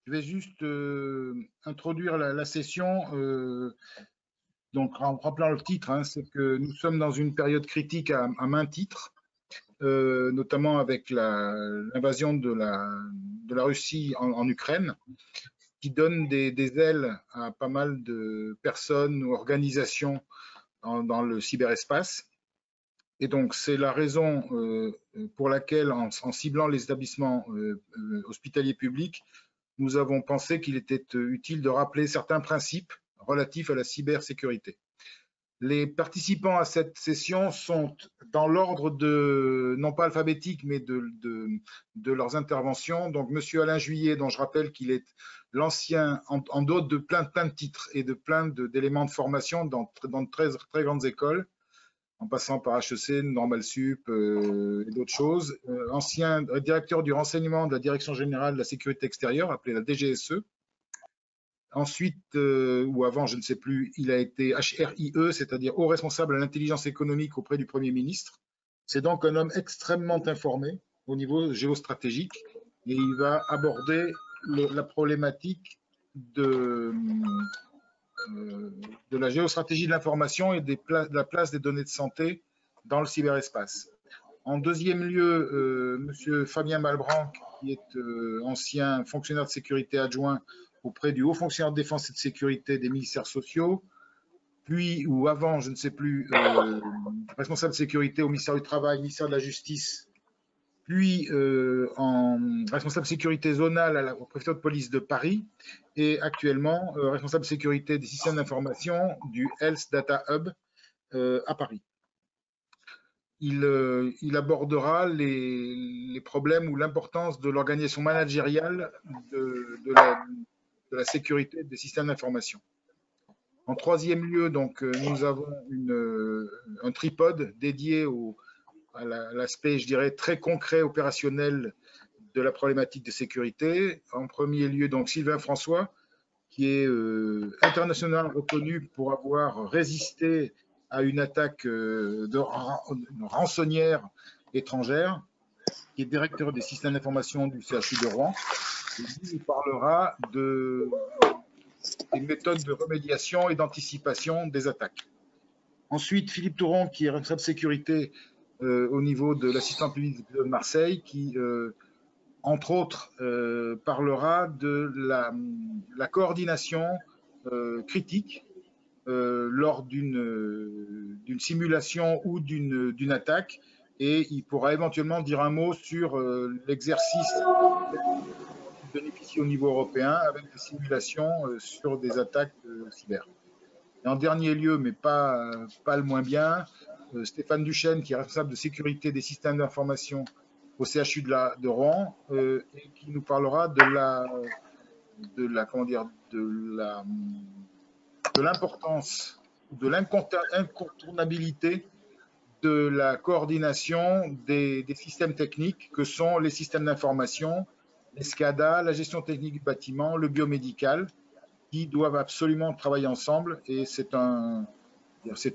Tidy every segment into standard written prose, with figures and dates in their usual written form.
Je vais juste introduire la session. Donc, en rappelant le titre, hein, c'est que nous sommes dans une période critique à maints titres, notamment avec l'invasion de la Russie en Ukraine, qui donne des ailes à pas mal de personnes ou organisations dans le cyberespace. Et donc, c'est la raison pour laquelle, en ciblant les établissements hospitaliers publics, nous avons pensé qu'il était utile de rappeler certains principes relatifs à la cybersécurité. Les participants à cette session sont dans l'ordre non pas alphabétique, mais de leurs interventions. Donc, Monsieur Alain Juillet, dont je rappelle qu'il est l'ancien, en dehors de plein de titres et de plein d'éléments de formation dans de très grandes écoles, en passant par HEC, Normal Sup et d'autres choses. Ancien directeur du renseignement de la Direction générale de la sécurité extérieure, appelée la DGSE. Ensuite, ou avant, je ne sais plus, il a été HRIE, c'est-à-dire haut responsable à l'intelligence économique auprès du Premier ministre. C'est donc un homme extrêmement informé au niveau géostratégique et il va aborder la problématique de la géostratégie de l'information et de la place des données de santé dans le cyberespace. En deuxième lieu, M. Fabien Malbranc, qui est ancien fonctionnaire de sécurité adjoint auprès du haut fonctionnaire de défense et de sécurité des ministères sociaux, puis, ou avant, je ne sais plus, responsable de sécurité au ministère du Travail, ministère de la Justice, puis en responsable de sécurité zonale au préfecture de police de Paris, et actuellement responsable de sécurité des systèmes d'information du Health Data Hub à Paris. Il abordera les problèmes ou l'importance de l'organisation managériale de la sécurité des systèmes d'information. En troisième lieu, donc, nous avons un tripode dédié à l'aspect, je dirais, très concret, opérationnel de la problématique de sécurité. En premier lieu, donc, Sylvain François, qui est international reconnu pour avoir résisté à une attaque rançonnière étrangère, qui est directeur des systèmes d'information du CHU de Rouen. Et il parlera des méthodes de remédiation et d'anticipation des attaques. Ensuite, Philippe Touron, qui est responsable de sécurité au niveau de l'assistant public de Marseille, qui, entre autres, parlera de la coordination critique lors d'une simulation ou d'une attaque, et il pourra éventuellement dire un mot sur l'exercice qui bénéficie au niveau européen avec des simulations sur des attaques cyber. Et en dernier lieu, mais pas le moins bien, Stéphane Duchesne, qui est responsable de sécurité des systèmes d'information au CHU de Rouen, et qui nous parlera de l'importance, de l'incontournabilité de la coordination des systèmes techniques que sont les systèmes d'information, les SCADA, la gestion technique du bâtiment, le biomédical, qui doivent absolument travailler ensemble. Et c'est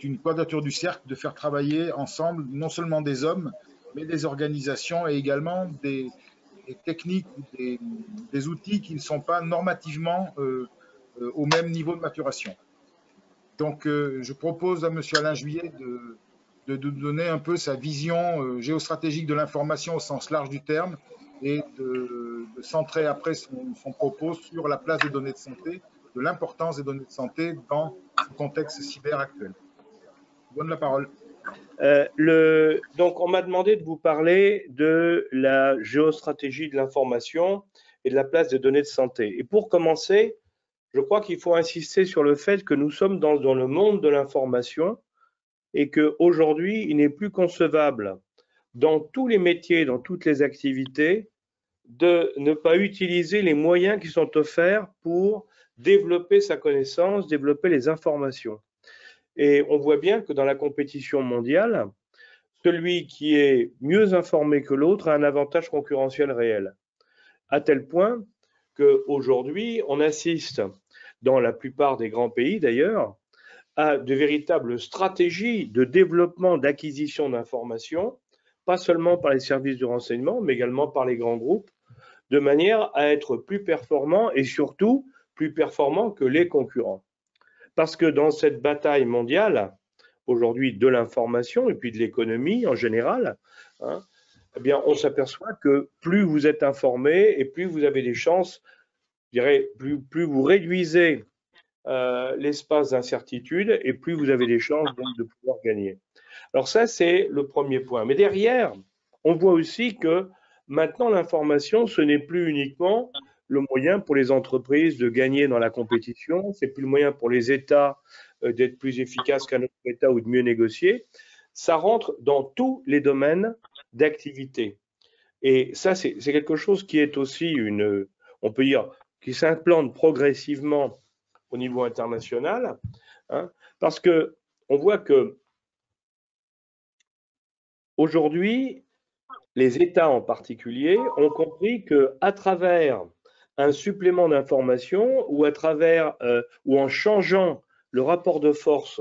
une quadrature du cercle de faire travailler ensemble non seulement des hommes, mais des organisations et également des techniques, des outils qui ne sont pas normativement au même niveau de maturation. Donc, je propose à M. Alain Juillet de nous donner un peu sa vision géostratégique de l'information au sens large du terme et de centrer après son propos sur la place des données de santé, de l'importance des données de santé dans le contexte cyber actuel. Je vous donne la parole. Donc, on m'a demandé de vous parler de la géostratégie de l'information et de la place des données de santé. Et pour commencer, je crois qu'il faut insister sur le fait que nous sommes dans le monde de l'information et qu'aujourd'hui, il n'est plus concevable dans tous les métiers, dans toutes les activités, de ne pas utiliser les moyens qui sont offerts pour développer sa connaissance, développer les informations. Et on voit bien que dans la compétition mondiale, celui qui est mieux informé que l'autre a un avantage concurrentiel réel. À tel point qu'aujourd'hui, on assiste, dans la plupart des grands pays d'ailleurs, à de véritables stratégies de développement, d'acquisition d'informations, pas seulement par les services de renseignement, mais également par les grands groupes, de manière à être plus performant et surtout plus performant que les concurrents. Parce que dans cette bataille mondiale, aujourd'hui de l'information et puis de l'économie en général, hein, eh bien, on s'aperçoit que plus vous êtes informé et plus vous avez des chances, je dirais, plus vous réduisez l'espace d'incertitude et plus vous avez des chances donc, de pouvoir gagner. Alors ça, c'est le premier point. Mais derrière, on voit aussi que maintenant, l'information, ce n'est plus uniquement le moyen pour les entreprises de gagner dans la compétition, c'est plus le moyen pour les États d'être plus efficaces qu'un autre État ou de mieux négocier. Ça rentre dans tous les domaines d'activité. Et ça, c'est quelque chose qui est aussi on peut dire, qui s'implante progressivement au niveau international, hein, parce que on voit que aujourd'hui, les États en particulier ont compris que à travers un supplément d'information ou à travers ou en changeant le rapport de force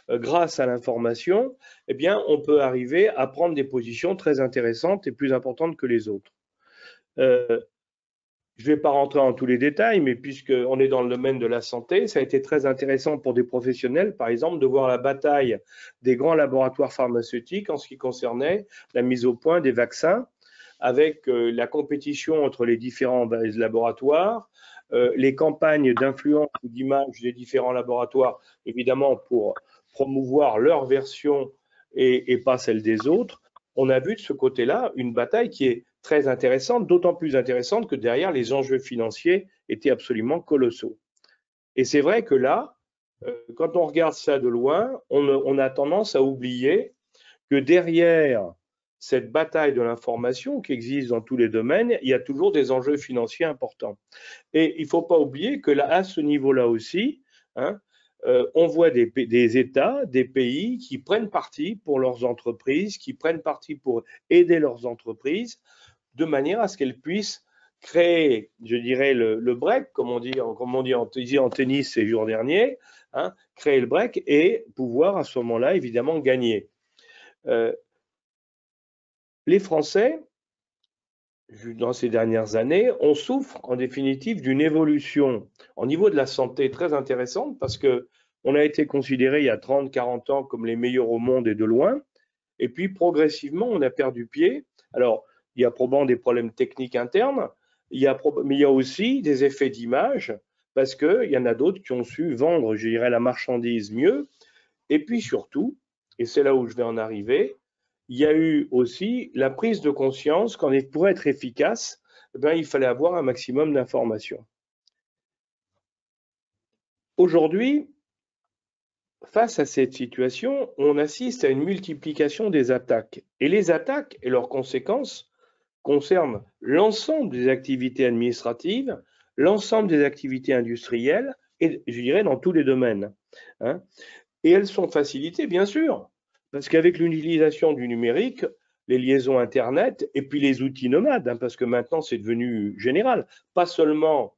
grâce à l'information, eh bien, on peut arriver à prendre des positions très intéressantes et plus importantes que les autres. Je ne vais pas rentrer en tous les détails, mais puisqu'on est dans le domaine de la santé, ça a été très intéressant pour des professionnels, par exemple, de voir la bataille des grands laboratoires pharmaceutiques en ce qui concernait la mise au point des vaccins, avec la compétition entre les différents laboratoires, les campagnes d'influence ou d'image des différents laboratoires, évidemment pour promouvoir leur version et pas celle des autres. On a vu de ce côté-là une bataille qui est très intéressante, d'autant plus intéressante que derrière, les enjeux financiers étaient absolument colossaux. Et c'est vrai que là, quand on regarde ça de loin, on a tendance à oublier que derrière cette bataille de l'information qui existe dans tous les domaines, il y a toujours des enjeux financiers importants. Et il ne faut pas oublier que là, à ce niveau-là aussi, hein, on voit des États, des pays qui prennent parti pour leurs entreprises, qui prennent parti pour aider leurs entreprises, de manière à ce qu'elles puissent créer, je dirais, le break, comme on dit en tennis ces jours derniers, hein, créer le break et pouvoir à ce moment-là, évidemment, gagner. Les Français, dans ces dernières années, on souffre en définitive d'une évolution au niveau de la santé très intéressante parce qu'on a été considéré il y a 30-40 ans comme les meilleurs au monde et de loin. Et puis progressivement, on a perdu pied. Alors, il y a probablement des problèmes techniques internes, mais il y a aussi des effets d'image parce qu'il y en a d'autres qui ont su vendre, je dirais, la marchandise mieux. Et puis surtout, et c'est là où je vais en arriver, il y a eu aussi la prise de conscience qu'en pour être efficace, il fallait avoir un maximum d'informations. Aujourd'hui, face à cette situation, on assiste à une multiplication des attaques. Et les attaques et leurs conséquences concernent l'ensemble des activités administratives, l'ensemble des activités industrielles, et je dirais dans tous les domaines. Hein. Et elles sont facilitées, bien sûr, parce qu'avec l'utilisation du numérique, les liaisons Internet et puis les outils nomades, hein, parce que maintenant c'est devenu général, pas seulement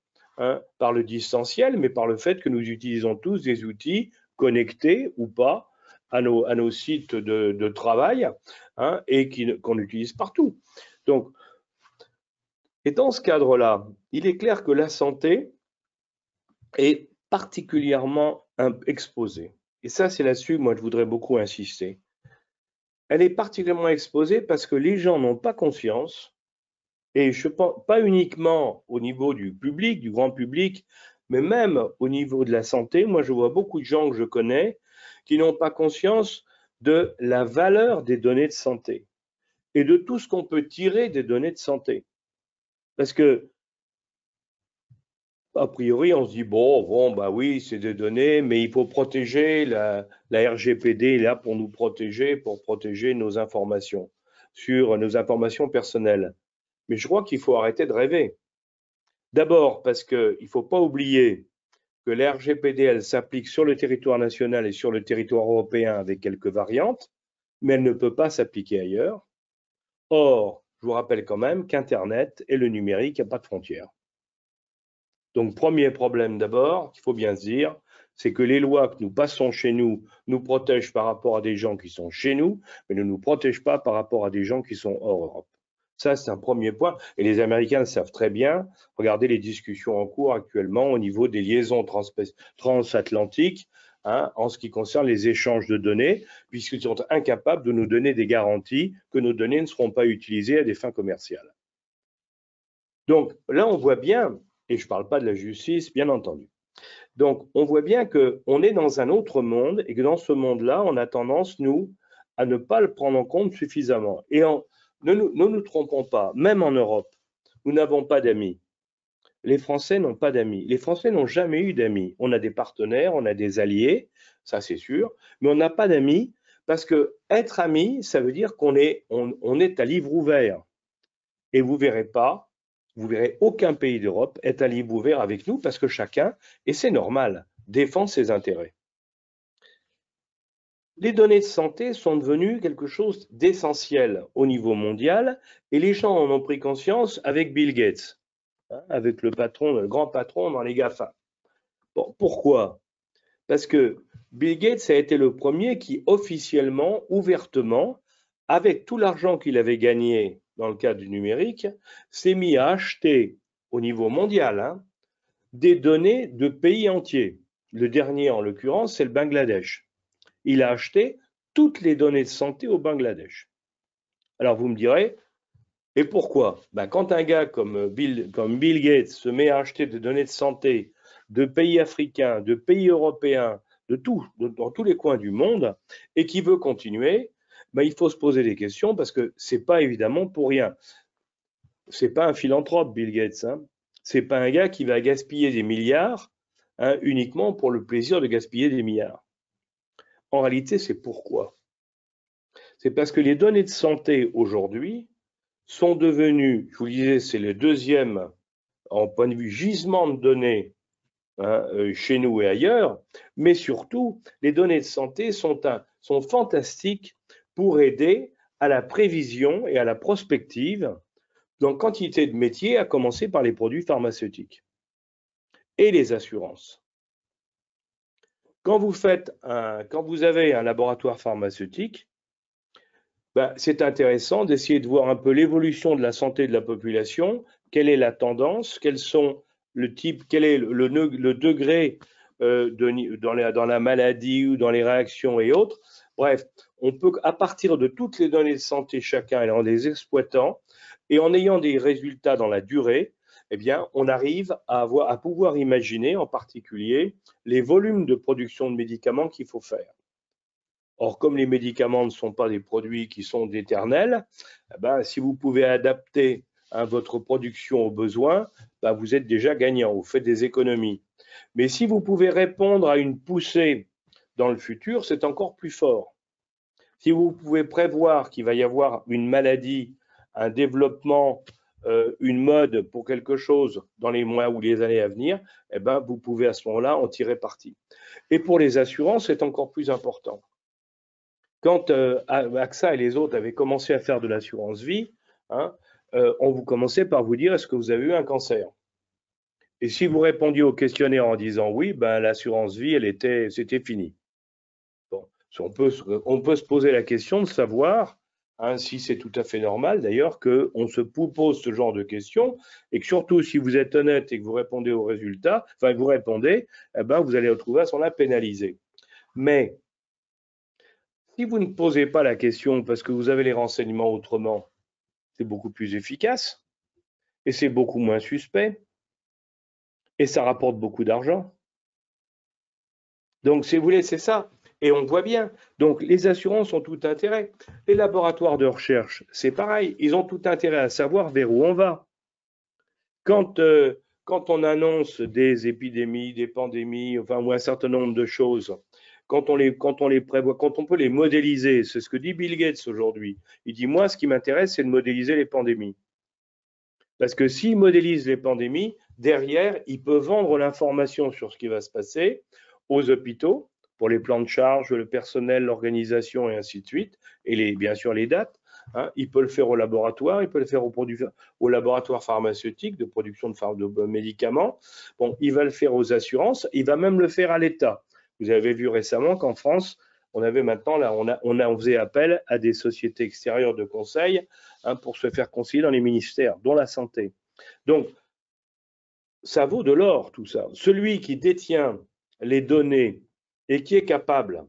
par le distanciel, mais par le fait que nous utilisons tous des outils connectés ou pas à nos sites de travail hein, et qu'on utilise partout. Donc, et dans ce cadre-là, il est clair que la santé est particulièrement exposée. Et ça, c'est là-dessus, moi, je voudrais beaucoup insister. Elle est particulièrement exposée parce que les gens n'ont pas conscience, et je pense pas uniquement au niveau du public, du grand public, mais même au niveau de la santé. Moi, je vois beaucoup de gens que je connais qui n'ont pas conscience de la valeur des données de santé et de tout ce qu'on peut tirer des données de santé. Parce que a priori, on se dit, bah oui, c'est des données, mais il faut protéger, la RGPD est là pour nous protéger, pour protéger nos informations, sur nos informations personnelles. Mais je crois qu'il faut arrêter de rêver. D'abord, parce qu'il ne faut pas oublier que la RGPD, elle s'applique sur le territoire national et sur le territoire européen avec quelques variantes, mais elle ne peut pas s'appliquer ailleurs. Or, je vous rappelle quand même qu'Internet et le numérique, il n'y a pas de frontières. Donc, premier problème d'abord, qu'il faut bien se dire, c'est que les lois que nous passons chez nous nous protègent par rapport à des gens qui sont chez nous, mais ne nous protègent pas par rapport à des gens qui sont hors Europe. Ça, c'est un premier point. Et les Américains le savent très bien. Regardez les discussions en cours actuellement au niveau des liaisons transatlantiques, hein, en ce qui concerne les échanges de données, puisqu'ils sont incapables de nous donner des garanties que nos données ne seront pas utilisées à des fins commerciales. Donc là, on voit bien, et je ne parle pas de la justice, bien entendu. Donc, on voit bien qu'on est dans un autre monde et que dans ce monde-là, on a tendance, nous, à ne pas le prendre en compte suffisamment. Et ne nous trompons pas, même en Europe, nous n'avons pas d'amis. Les Français n'ont pas d'amis. Les Français n'ont jamais eu d'amis. On a des partenaires, on a des alliés, ça c'est sûr, mais on n'a pas d'amis parce que être ami, ça veut dire qu'on est, on est à livre ouvert. Et vous verrez pas, vous verrez aucun pays d'Europe être à livre ouvert avec nous parce que chacun, et c'est normal, défend ses intérêts. Les données de santé sont devenues quelque chose d'essentiel au niveau mondial et les gens en ont pris conscience avec Bill Gates, hein, avec le patron, le grand patron dans les GAFA. Bon, pourquoi? Parce que Bill Gates a été le premier qui officiellement, ouvertement, avec tout l'argent qu'il avait gagné dans le cadre du numérique, s'est mis à acheter au niveau mondial, hein, des données de pays entiers. Le dernier, en l'occurrence, c'est le Bangladesh. Il a acheté toutes les données de santé au Bangladesh. Alors vous me direz, et pourquoi? Ben, quand un gars comme Bill Gates se met à acheter des données de santé de pays africains, de pays européens, dans tous les coins du monde, et qui veut continuer, ben, il faut se poser des questions parce que c'est pas évidemment pour rien. C'est pas un philanthrope, Bill Gates. Hein. C'est pas un gars qui va gaspiller des milliards, hein, uniquement pour le plaisir de gaspiller des milliards. En réalité, c'est pourquoi? C'est parce que les données de santé aujourd'hui sont devenues, je vous le disais, c'est le deuxième en point de vue gisement de données, hein, chez nous et ailleurs, mais surtout, les données de santé sont fantastiques pour aider à la prévision et à la prospective dans quantité de métiers, à commencer par les produits pharmaceutiques et les assurances. Quand vous avez un laboratoire pharmaceutique, ben, c'est intéressant d'essayer de voir un peu l'évolution de la santé de la population, quelle est la tendance, quels sont le type, quel est le degré dans la maladie ou dans les réactions et autres. Bref, on peut, à partir de toutes les données de santé chacun et en les exploitant, et en ayant des résultats dans la durée, eh bien, on arrive à pouvoir imaginer en particulier les volumes de production de médicaments qu'il faut faire. Or, comme les médicaments ne sont pas des produits qui sont éternels, eh ben, si vous pouvez adapter, hein, votre production aux besoins, ben, vous êtes déjà gagnant, vous faites des économies. Mais si vous pouvez répondre à une poussée dans le futur, c'est encore plus fort. Si vous pouvez prévoir qu'il va y avoir une maladie, un développement, une mode pour quelque chose dans les mois ou les années à venir, eh ben, vous pouvez à ce moment-là en tirer parti. Et pour les assurances, c'est encore plus important. Quand AXA et les autres avaient commencé à faire de l'assurance vie, hein, on vous commençait par vous dire est-ce que vous avez eu un cancer? Et si vous répondiez au questionnaire en disant oui, ben, l'assurance vie, c'était fini. Bon, on peut se poser la question de savoir, hein, si c'est tout à fait normal d'ailleurs, qu'on se pose ce genre de questions et que surtout si vous êtes honnête et que vous répondez aux résultats, enfin vous répondez, eh ben, vous allez retrouver à ce moment-là pénalisé. Mais si vous ne posez pas la question parce que vous avez les renseignements autrement, c'est beaucoup plus efficace et c'est beaucoup moins suspect et ça rapporte beaucoup d'argent. Donc, si vous voulez, c'est ça. Et on voit bien. Donc, les assurances ont tout intérêt. Les laboratoires de recherche, c'est pareil. Ils ont tout intérêt à savoir vers où on va. Quand on annonce des épidémies, des pandémies, enfin, ou un certain nombre de choses, quand on les prévoit, quand on peut les modéliser, c'est ce que dit Bill Gates aujourd'hui. Il dit, moi, ce qui m'intéresse, c'est de modéliser les pandémies. Parce que s'il modélise les pandémies, derrière, il peut vendre l'information sur ce qui va se passer aux hôpitaux, pour les plans de charge, le personnel, l'organisation et ainsi de suite, et bien sûr les dates. Hein. Il peut le faire au laboratoire, il peut le faire au laboratoire pharmaceutique de production de médicaments. Bon, il va le faire aux assurances, il va même le faire à l'État. Vous avez vu récemment qu'en France, On avait maintenant, là, on faisait appel à des sociétés extérieures de conseil pour se faire conseiller dans les ministères, dont la santé. Donc, ça vaut de l'or, tout ça. Celui qui détient les données et qui est capable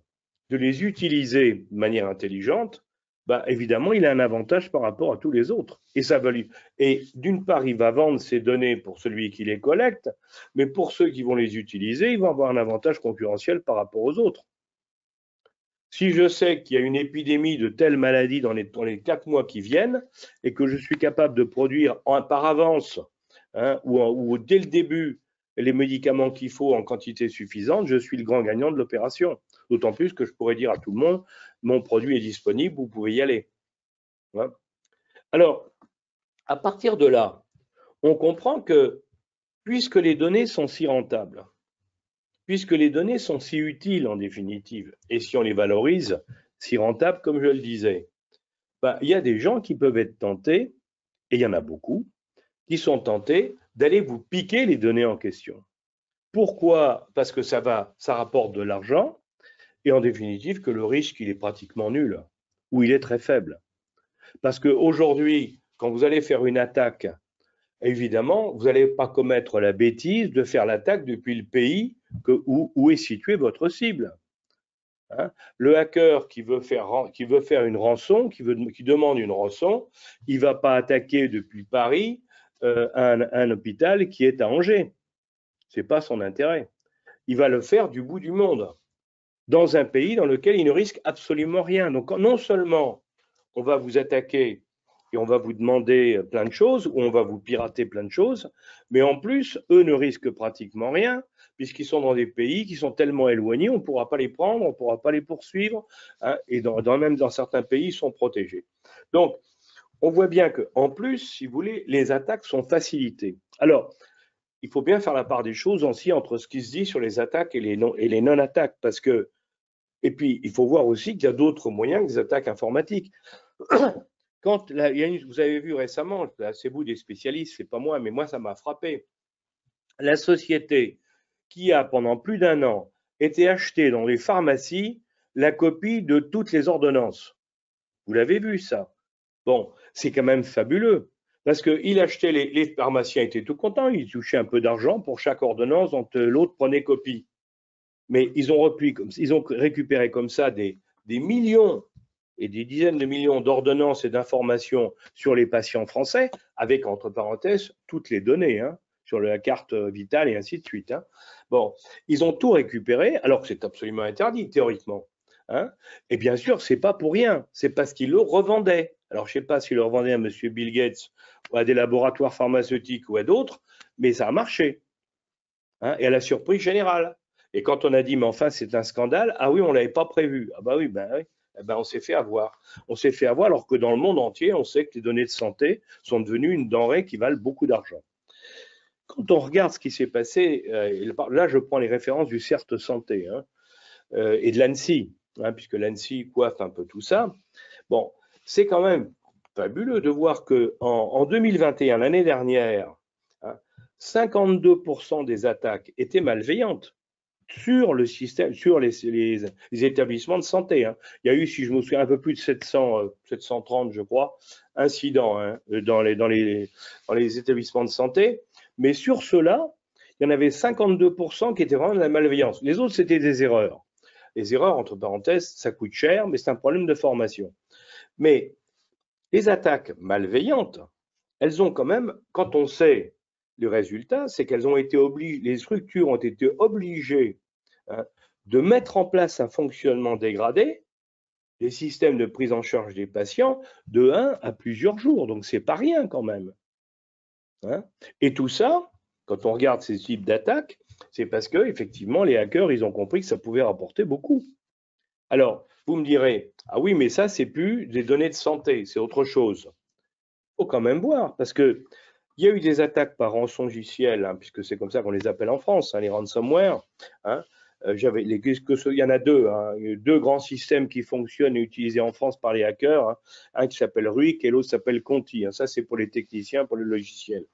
de les utiliser de manière intelligente, bah, évidemment, il a un avantage par rapport à tous les autres. Et d'une part, il va vendre ces données pour celui qui les collecte, mais pour ceux qui vont les utiliser, il va avoir un avantage concurrentiel par rapport aux autres. Si je sais qu'il y a une épidémie de telle maladie dans les 4 mois qui viennent et que je suis capable de produire par avance ou dès le début les médicaments qu'il faut en quantité suffisante, je suis le grand gagnant de l'opération. D'autant plus que je pourrais dire à tout le monde, mon produit est disponible, vous pouvez y aller. Ouais. Alors, à partir de là, on comprend que puisque les données sont si rentables, puisque les données sont si utiles en définitive, et si on les valorise, si rentables comme je le disais, ben, il y a des gens qui peuvent être tentés, et il y en a beaucoup, qui sont tentés d'aller vous piquer les données en question. Pourquoi? Parce que ça rapporte de l'argent, et en définitive que le risque, il est pratiquement nul, ou il est très faible. Parce qu'aujourd'hui, quand vous allez faire une attaque, évidemment, vous n'allez pas commettre la bêtise de faire l'attaque depuis le pays où est située votre cible. Le hacker qui veut faire une rançon, qui demande une rançon, il ne va pas attaquer depuis Paris un hôpital qui est à Angers. Ce n'est pas son intérêt. Il va le faire du bout du monde, dans un pays dans lequel il ne risque absolument rien. Donc non seulement on va vous attaquer et on va vous demander plein de choses, ou on va vous pirater plein de choses, mais en plus, eux ne risquent pratiquement rien, puisqu'ils sont dans des pays qui sont tellement éloignés, on ne pourra pas les prendre, on ne pourra pas les poursuivre, et même dans certains pays, ils sont protégés. Donc, on voit bien qu'en plus, si vous voulez, les attaques sont facilitées. Alors, il faut bien faire la part des choses aussi entre ce qui se dit sur les attaques et les non-attaques, parce que, et puis, il faut voir aussi qu'il y a d'autres moyens que des attaques informatiques. Quand vous avez vu récemment, c'est vous des spécialistes, c'est pas moi, mais moi ça m'a frappé. La société qui a pendant plus d'1 an été achetée dans les pharmacies la copie de toutes les ordonnances. Vous l'avez vu ça? Bon, c'est quand même fabuleux. Parce qu'il achetait, les pharmaciens étaient tout contents, ils touchaient un peu d'argent pour chaque ordonnance dont l'autre prenait copie. Mais ils ont récupéré comme ça des millions et des dizaines de millions d'ordonnances et d'informations sur les patients français, avec, entre parenthèses, toutes les données, sur la carte vitale et ainsi de suite. Bon, ils ont tout récupéré, alors que c'est absolument interdit, théoriquement. Et bien sûr, c'est pas pour rien, c'est parce qu'ils le revendaient. Alors, je ne sais pas s'ils le revendaient à M. Bill Gates ou à des laboratoires pharmaceutiques ou à d'autres, mais ça a marché. Et à la surprise générale. Et quand on a dit, mais enfin, c'est un scandale, ah oui, on ne l'avait pas prévu. Ah bah oui, ben oui. On s'est fait avoir. On s'est fait avoir alors que dans le monde entier, on sait que les données de santé sont devenues une denrée qui valent beaucoup d'argent. Quand on regarde ce qui s'est passé, là je prends les références du CERT Santé et de l'ANSSI, puisque l'ANSSI coiffe un peu tout ça. Bon, c'est quand même fabuleux de voir qu'en 2021, l'année dernière, 52% des attaques étaient malveillantes sur le système, sur les établissements de santé. Il y a eu, si je me souviens, un peu plus de 730, je crois, incidents dans les établissements de santé. Mais sur ceux-là, il y en avait 52% qui étaient vraiment de la malveillance. Les autres, c'était des erreurs. Les erreurs, entre parenthèses, ça coûte cher, mais c'est un problème de formation. Mais les attaques malveillantes, elles ont quand même, quand on sait le résultat, c'est qu'elles ont été obligées, les structures ont été obligées de mettre en place un fonctionnement dégradé, des systèmes de prise en charge des patients, de 1 à plusieurs jours. Donc, c'est pas rien quand même. Et tout ça, quand on regarde ces types d'attaques, c'est parce que effectivement, les hackers, ils ont compris que ça pouvait rapporter beaucoup. Alors, vous me direz, ah oui, mais ça, c'est plus des données de santé, c'est autre chose. Il faut quand même voir, parce que il y a eu des attaques par rançongiciel, puisque c'est comme ça qu'on les appelle en France, les ransomware. Il y en a deux grands systèmes qui fonctionnent et utilisés en France par les hackers, un qui s'appelle Ruik et l'autre s'appelle Conti. Ça, c'est pour les techniciens, pour le logiciel.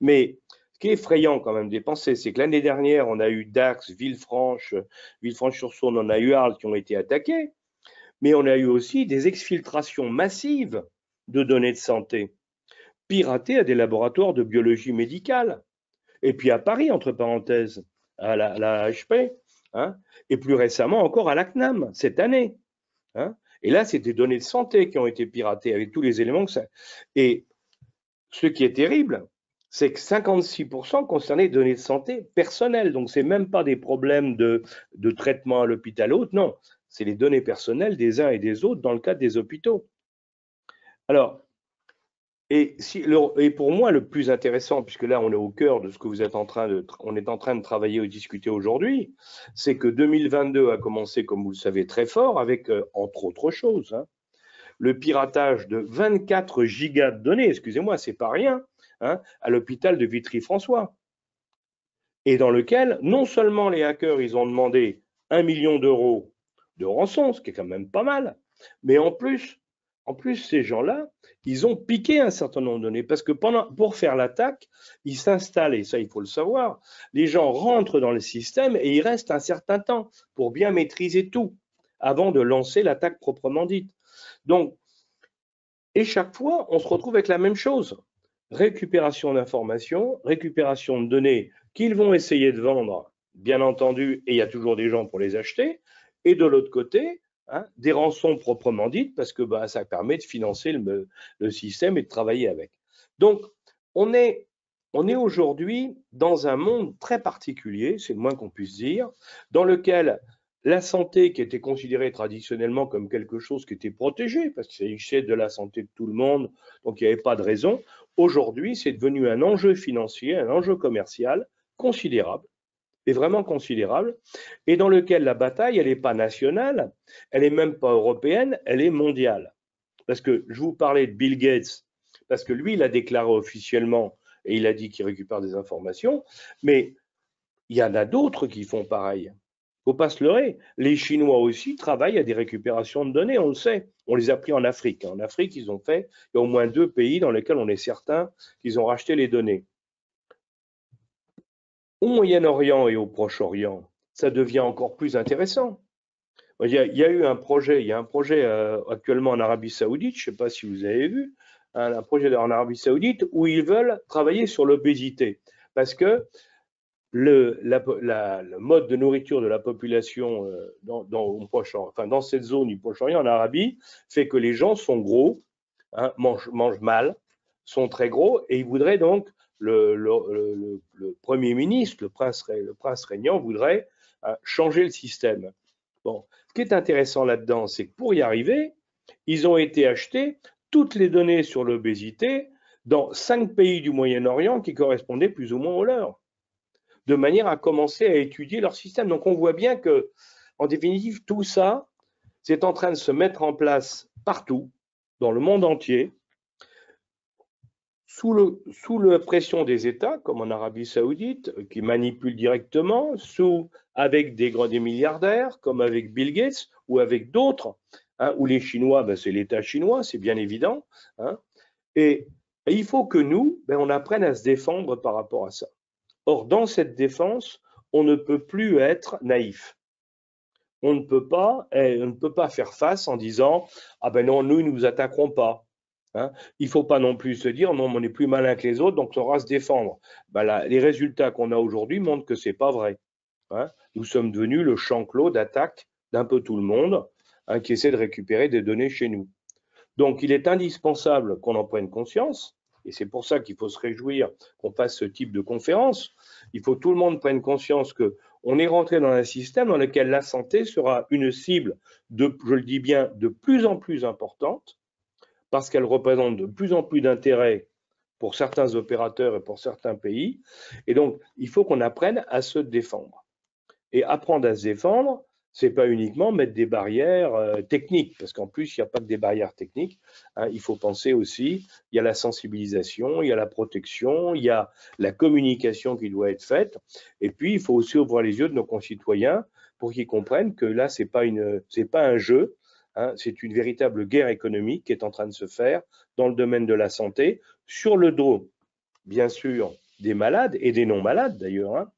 Mais qui est effrayant quand même des pensées, c'est que l'année dernière, on a eu Dax, Villefranche-sur-Saône, on a eu Arles qui ont été attaqués, mais on a eu aussi des exfiltrations massives de données de santé, piratées à des laboratoires de biologie médicale. Et puis à Paris, entre parenthèses, à la HP, hein, et plus récemment encore à la CNAM, cette année. Hein. Et là, c'est des données de santé qui ont été piratées avec tous les éléments que ça. Et ce qui est terrible, c'est que 56% concernaient des données de santé personnelles. Donc, ce n'est même pas des problèmes de traitement à l'hôpital ou autre, non. C'est les données personnelles des uns et des autres dans le cadre des hôpitaux. Alors, et pour moi, le plus intéressant, puisque là, on est au cœur de ce que vous êtes on est en train de travailler ou discuter aujourd'hui, c'est que 2022 a commencé, comme vous le savez, très fort, avec, entre autres choses, hein, le piratage de 24 gigas de données, excusez-moi, c'est pas rien, hein, à l'hôpital de Vitry-François. Et dans lequel, non seulement les hackers, ils ont demandé 1 million d'euros de rançon, ce qui est quand même pas mal, mais en plus, ces gens-là, ils ont piqué un certain nombre de données parce que pour faire l'attaque, ils s'installent, et ça il faut le savoir, les gens rentrent dans le système et ils restent un certain temps pour bien maîtriser tout avant de lancer l'attaque proprement dite. Donc, et chaque fois, on se retrouve avec la même chose. Récupération d'informations, récupération de données qu'ils vont essayer de vendre, bien entendu, et il y a toujours des gens pour les acheter, et de l'autre côté, hein, des rançons proprement dites, parce que ça permet de financer le système et de travailler avec. Donc, on est aujourd'hui dans un monde très particulier, c'est le moins qu'on puisse dire, dans lequel la santé, qui était considérée traditionnellement comme quelque chose qui était protégé, parce qu'il s'agissait de la santé de tout le monde, donc il n'y avait pas de raison, aujourd'hui, c'est devenu un enjeu financier, un enjeu commercial considérable, et vraiment considérable, et dans lequel la bataille, elle n'est pas nationale, elle n'est même pas européenne, elle est mondiale. Parce que je vous parlais de Bill Gates, parce que lui, il a déclaré officiellement, et il a dit qu'il récupère des informations, mais il y en a d'autres qui font pareil. Il ne faut pas se leurrer. Les Chinois aussi travaillent à des récupérations de données, on le sait. On les a pris en Afrique. En Afrique, il y a au moins 2 pays dans lesquels on est certain qu'ils ont racheté les données. Au Moyen-Orient et au Proche-Orient, ça devient encore plus intéressant. Il y a eu un projet, actuellement en Arabie Saoudite, je ne sais pas si vous avez vu, un projet en Arabie Saoudite où ils veulent travailler sur l'obésité. Parce que le mode de nourriture de la population dans cette zone du Proche-Orient, en Arabie, fait que les gens sont gros, hein, mangent mal, sont très gros, et ils voudraient donc, le Premier ministre, le prince régnant, voudrait changer le système. Bon, ce qui est intéressant là-dedans, c'est que pour y arriver, ils ont été achetés toutes les données sur l'obésité dans 5 pays du Moyen-Orient qui correspondaient plus ou moins aux leurs, de manière à commencer à étudier leur système. Donc on voit bien que, en définitive, tout ça, c'est en train de se mettre en place partout, dans le monde entier, sous la pression des États, comme en Arabie Saoudite, qui manipulent directement, avec des milliardaires, comme avec Bill Gates, ou avec d'autres, hein, ou les Chinois, c'est l'État chinois, c'est bien évident. Hein, et il faut que nous, on apprenne à se défendre par rapport à ça. Or, dans cette défense, on ne peut plus être naïf. On ne peut pas faire face en disant « Ah ben non, nous, ils ne nous attaqueront pas ». Hein, il ne faut pas non plus se dire non, on est plus malin que les autres, donc on va se défendre. Les résultats qu'on a aujourd'hui montrent que ce n'est pas vrai. Hein. Nous sommes devenus le champ clos d'attaque d'un peu tout le monde, hein, qui essaie de récupérer des données chez nous. Donc il est indispensable qu'on en prenne conscience, et c'est pour ça qu'il faut se réjouir qu'on fasse ce type de conférence. Il faut que tout le monde prenne conscience qu'on est rentré dans un système dans lequel la santé sera une cible, je le dis bien, de plus en plus importante, parce qu'elle représente de plus en plus d'intérêt pour certains opérateurs et pour certains pays. Et donc, il faut qu'on apprenne à se défendre. Et apprendre à se défendre, ce n'est pas uniquement mettre des barrières techniques, parce qu'en plus, il n'y a pas que des barrières techniques. Hein, il faut penser aussi, il y a la sensibilisation, il y a la protection, il y a la communication qui doit être faite. Et puis, il faut aussi ouvrir les yeux de nos concitoyens pour qu'ils comprennent que là, ce n'est pas un jeu. Hein, c'est une véritable guerre économique qui est en train de se faire dans le domaine de la santé, sur le dos, bien sûr, des malades et des non-malades d'ailleurs, hein,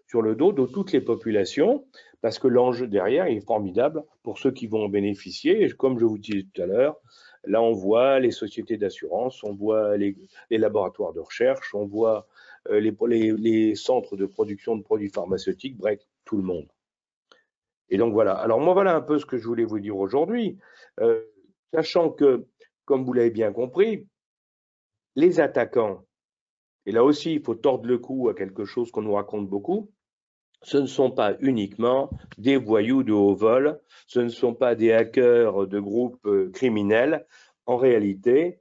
sur le dos de toutes les populations, parce que l'enjeu derrière est formidable pour ceux qui vont en bénéficier. Et comme je vous disais tout à l'heure, là on voit les sociétés d'assurance, on voit les laboratoires de recherche, on voit les centres de production de produits pharmaceutiques, bref, tout le monde. Et donc voilà. Alors moi, voilà un peu ce que je voulais vous dire aujourd'hui, sachant que, comme vous l'avez bien compris, les attaquants, et là aussi il faut tordre le cou à quelque chose qu'on nous raconte beaucoup, ce ne sont pas uniquement des voyous de haut vol, ce ne sont pas des hackers de groupes criminels. En réalité,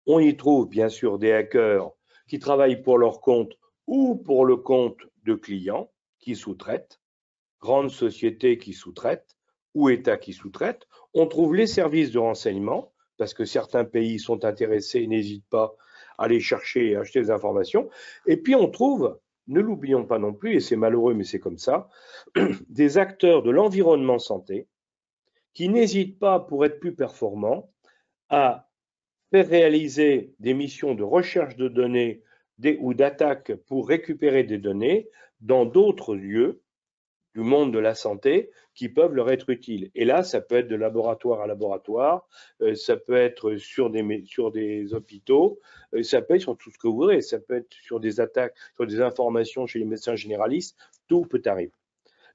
on y trouve bien sûr des hackers qui travaillent pour leur compte ou pour le compte de clients qui sous-traitent, grandes sociétés qui sous-traitent ou États qui sous-traitent. On trouve les services de renseignement, parce que certains pays sont intéressés et n'hésitent pas à aller chercher et acheter des informations. Et puis on trouve, ne l'oublions pas non plus, et c'est malheureux mais c'est comme ça, des acteurs de l'environnement santé qui n'hésitent pas, pour être plus performants, à faire réaliser des missions de recherche de données ou d'attaque pour récupérer des données dans d'autres lieux du monde de la santé qui peuvent leur être utiles. Et là, ça peut être de laboratoire à laboratoire, ça peut être sur des hôpitaux, ça peut être sur tout ce que vous voudrez, ça peut être sur des attaques, sur des informations chez les médecins généralistes, tout peut arriver.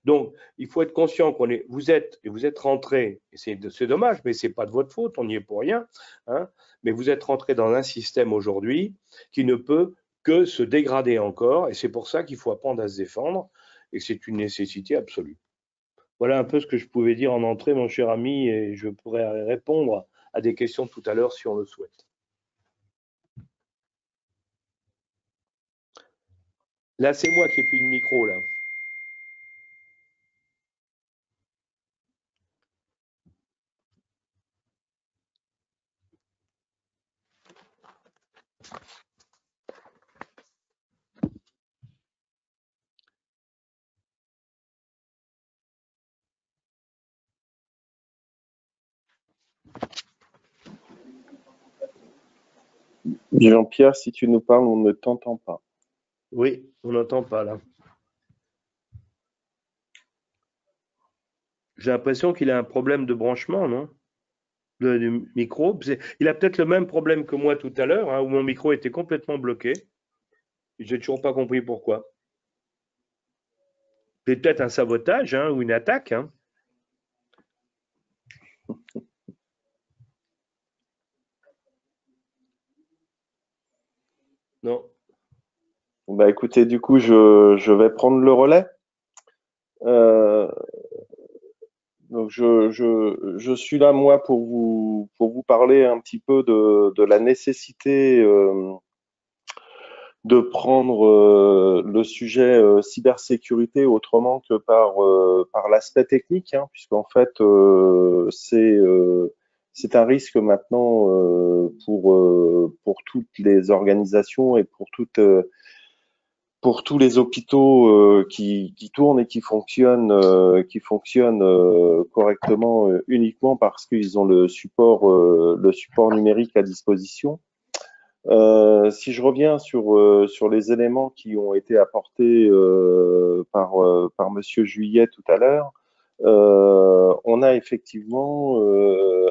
Donc, il faut être conscient vous êtes rentré, et c'est dommage, mais c'est pas de votre faute, on n'y est pour rien, hein, mais vous êtes rentré dans un système aujourd'hui qui ne peut que se dégrader encore, et c'est pour ça qu'il faut apprendre à se défendre, et que c'est une nécessité absolue. Voilà un peu ce que je pouvais dire en entrée, mon cher ami, et je pourrais répondre à des questions tout à l'heure si on le souhaite. Là, c'est moi qui n'ai plus de micro, là. Jean-Pierre, si tu nous parles, on ne t'entend pas. Oui, on n'entend pas, là. J'ai l'impression qu'il a un problème de branchement, non? Du micro. Il a peut-être le même problème que moi tout à l'heure, hein, où mon micro était complètement bloqué. J'ai toujours pas compris pourquoi. C'est peut-être un sabotage, hein, ou une attaque, hein. Non. Bah écoutez, du coup, je vais prendre le relais. Donc je suis là, moi, pour vous parler un petit peu de la nécessité de prendre le sujet cybersécurité autrement que par l'aspect technique, hein, puisqu'en fait, c'est un risque maintenant pour toutes les organisations et pour tous les hôpitaux qui tournent et qui fonctionnent correctement uniquement parce qu'ils ont le support numérique à disposition. Si je reviens sur les éléments qui ont été apportés par Monsieur Juillet tout à l'heure, on a effectivement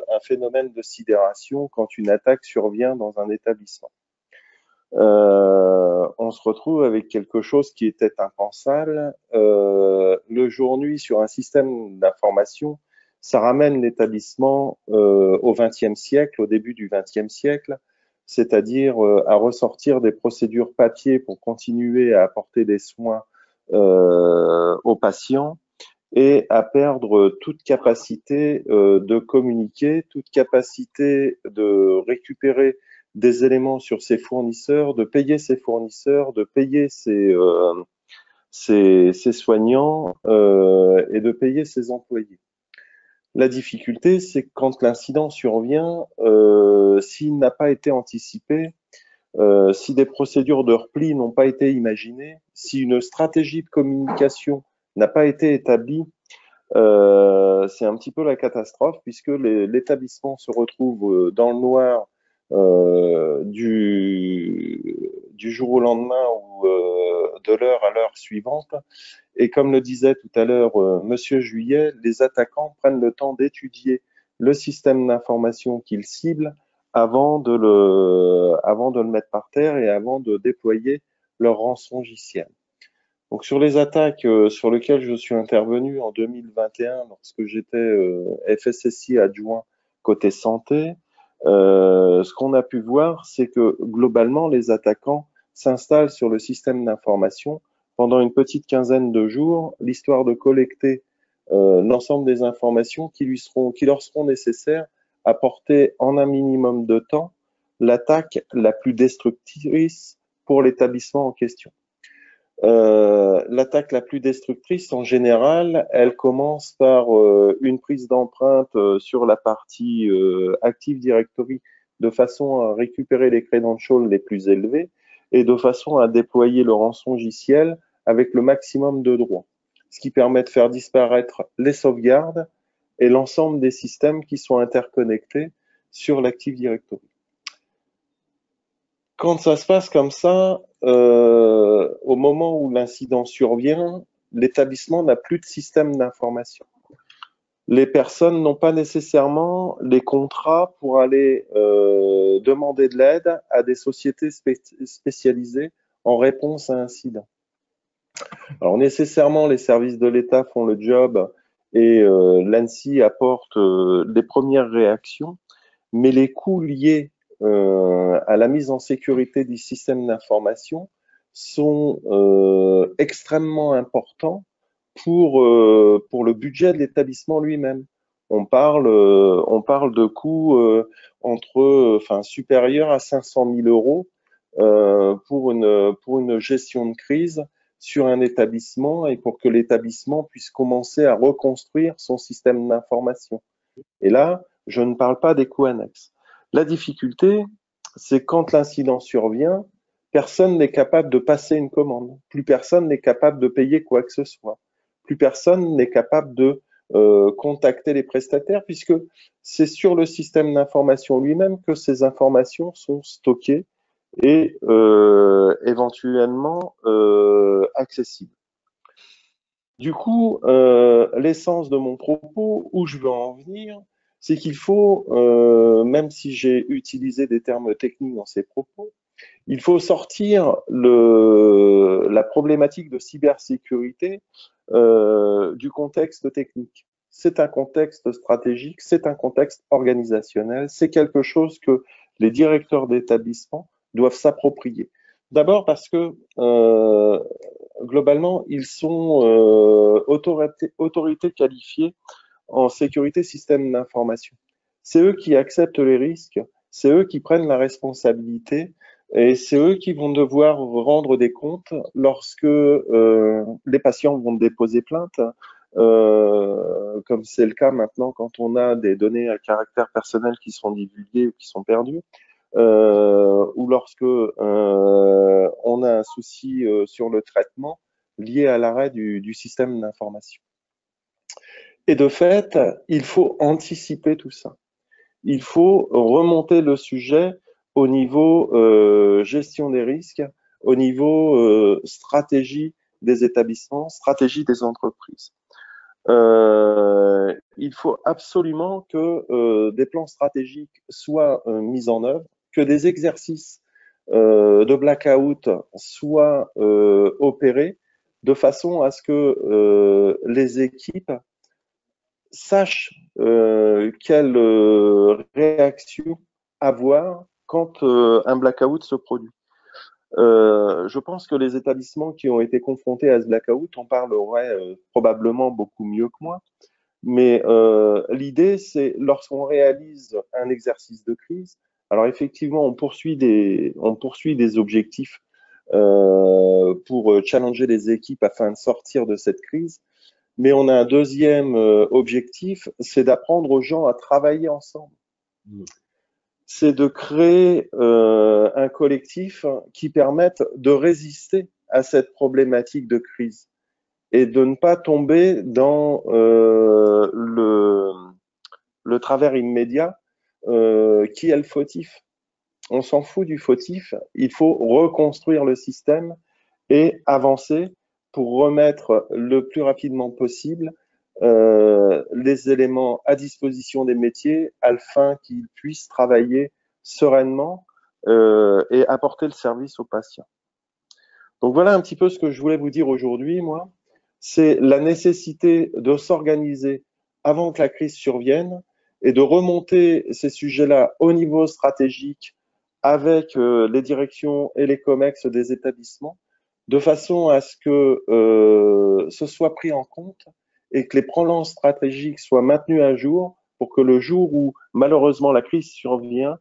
un phénomène de sidération quand une attaque survient dans un établissement. On se retrouve avec quelque chose qui était impensable. Le jour-nuit sur un système d'information, ça ramène l'établissement au XXe siècle, au début du XXe siècle, c'est-à-dire à ressortir des procédures papier pour continuer à apporter des soins aux patients et à perdre toute capacité de communiquer, toute capacité de récupérer des éléments sur ses fournisseurs, de payer ses fournisseurs, de payer ses soignants et de payer ses employés. La difficulté, c'est que quand l'incident survient, s'il n'a pas été anticipé, si des procédures de repli n'ont pas été imaginées, si une stratégie de communication n'a pas été établie, c'est un petit peu la catastrophe puisque l'établissement se retrouve dans le noir du jour au lendemain ou de l'heure à l'heure suivante. Et comme le disait tout à l'heure Monsieur Juillet, les attaquants prennent le temps d'étudier le système d'information qu'ils ciblent avant de le mettre par terre et avant de déployer leur rançongiciel. Donc sur les attaques sur lesquelles je suis intervenu en 2021 lorsque j'étais FSSI adjoint côté santé, ce qu'on a pu voir, c'est que globalement les attaquants s'installent sur le système d'information pendant une petite quinzaine de jours, l'histoire de collecter l'ensemble des informations qui leur seront nécessaires à porter en un minimum de temps l'attaque la plus destructrice pour l'établissement en question. L'attaque la plus destructrice, en général, elle commence par une prise d'empreinte sur la partie Active Directory de façon à récupérer les credentials les plus élevés et de façon à déployer le rançongiciel avec le maximum de droits, ce qui permet de faire disparaître les sauvegardes et l'ensemble des systèmes qui sont interconnectés sur l'Active Directory. Quand ça se passe comme ça, au moment où l'incident survient, l'établissement n'a plus de système d'information. Les personnes n'ont pas nécessairement les contrats pour aller demander de l'aide à des sociétés spécialisées en réponse à un incident. Alors nécessairement, les services de l'État font le job et l'ANSSI apporte les premières réactions, mais les coûts liés à la mise en sécurité du système d'information sont extrêmement importants pour le budget de l'établissement lui-même. On parle de coûts supérieurs à 500 000 euros pour une gestion de crise sur un établissement et pour que l'établissement puisse commencer à reconstruire son système d'information. Et là, je ne parle pas des coûts annexes. La difficulté, c'est quand l'incident survient, personne n'est capable de passer une commande. Plus personne n'est capable de payer quoi que ce soit. Plus personne n'est capable de contacter les prestataires puisque c'est sur le système d'information lui-même que ces informations sont stockées et éventuellement accessibles. Du coup, l'essence de mon propos, où je veux en venir, c'est qu'il faut, même si j'ai utilisé des termes techniques dans ces propos, il faut sortir la problématique de cybersécurité du contexte technique. C'est un contexte stratégique, c'est un contexte organisationnel, c'est quelque chose que les directeurs d'établissement doivent s'approprier. D'abord parce que globalement, ils sont autorités qualifiées en sécurité système d'information. C'est eux qui acceptent les risques, c'est eux qui prennent la responsabilité et c'est eux qui vont devoir rendre des comptes lorsque les patients vont déposer plainte, comme c'est le cas maintenant quand on a des données à caractère personnel qui sont divulguées ou qui sont perdues. Ou lorsque on a un souci sur le traitement lié à l'arrêt du système d'information. Et de fait, il faut anticiper tout ça. Il faut remonter le sujet au niveau gestion des risques, au niveau stratégie des établissements, stratégie des entreprises. Il faut absolument que des plans stratégiques soient mis en œuvre, que des exercices de blackout soient opérés de façon à ce que les équipes sachent quelle réaction avoir quand un blackout se produit. Je pense que les établissements qui ont été confrontés à ce blackout en parleraient probablement beaucoup mieux que moi. Mais l'idée, c'est lorsqu'on réalise un exercice de crise, alors effectivement, on poursuit des objectifs pour challenger les équipes afin de sortir de cette crise. Mais on a un deuxième objectif, c'est d'apprendre aux gens à travailler ensemble. C'est de créer un collectif qui permette de résister à cette problématique de crise et de ne pas tomber dans le travers immédiat qui est le fautif. on s'en fout du fautif, il faut reconstruire le système et avancer pour remettre le plus rapidement possible les éléments à disposition des métiers afin qu'ils puissent travailler sereinement et apporter le service aux patients. Donc voilà un petit peu ce que je voulais vous dire aujourd'hui, moi. C'est la nécessité de s'organiser avant que la crise survienne et de remonter ces sujets-là au niveau stratégique avec les directions et les COMEX des établissements, de façon à ce que ce soit pris en compte et que les plans stratégiques soient maintenus à jour pour que le jour où malheureusement la crise survient,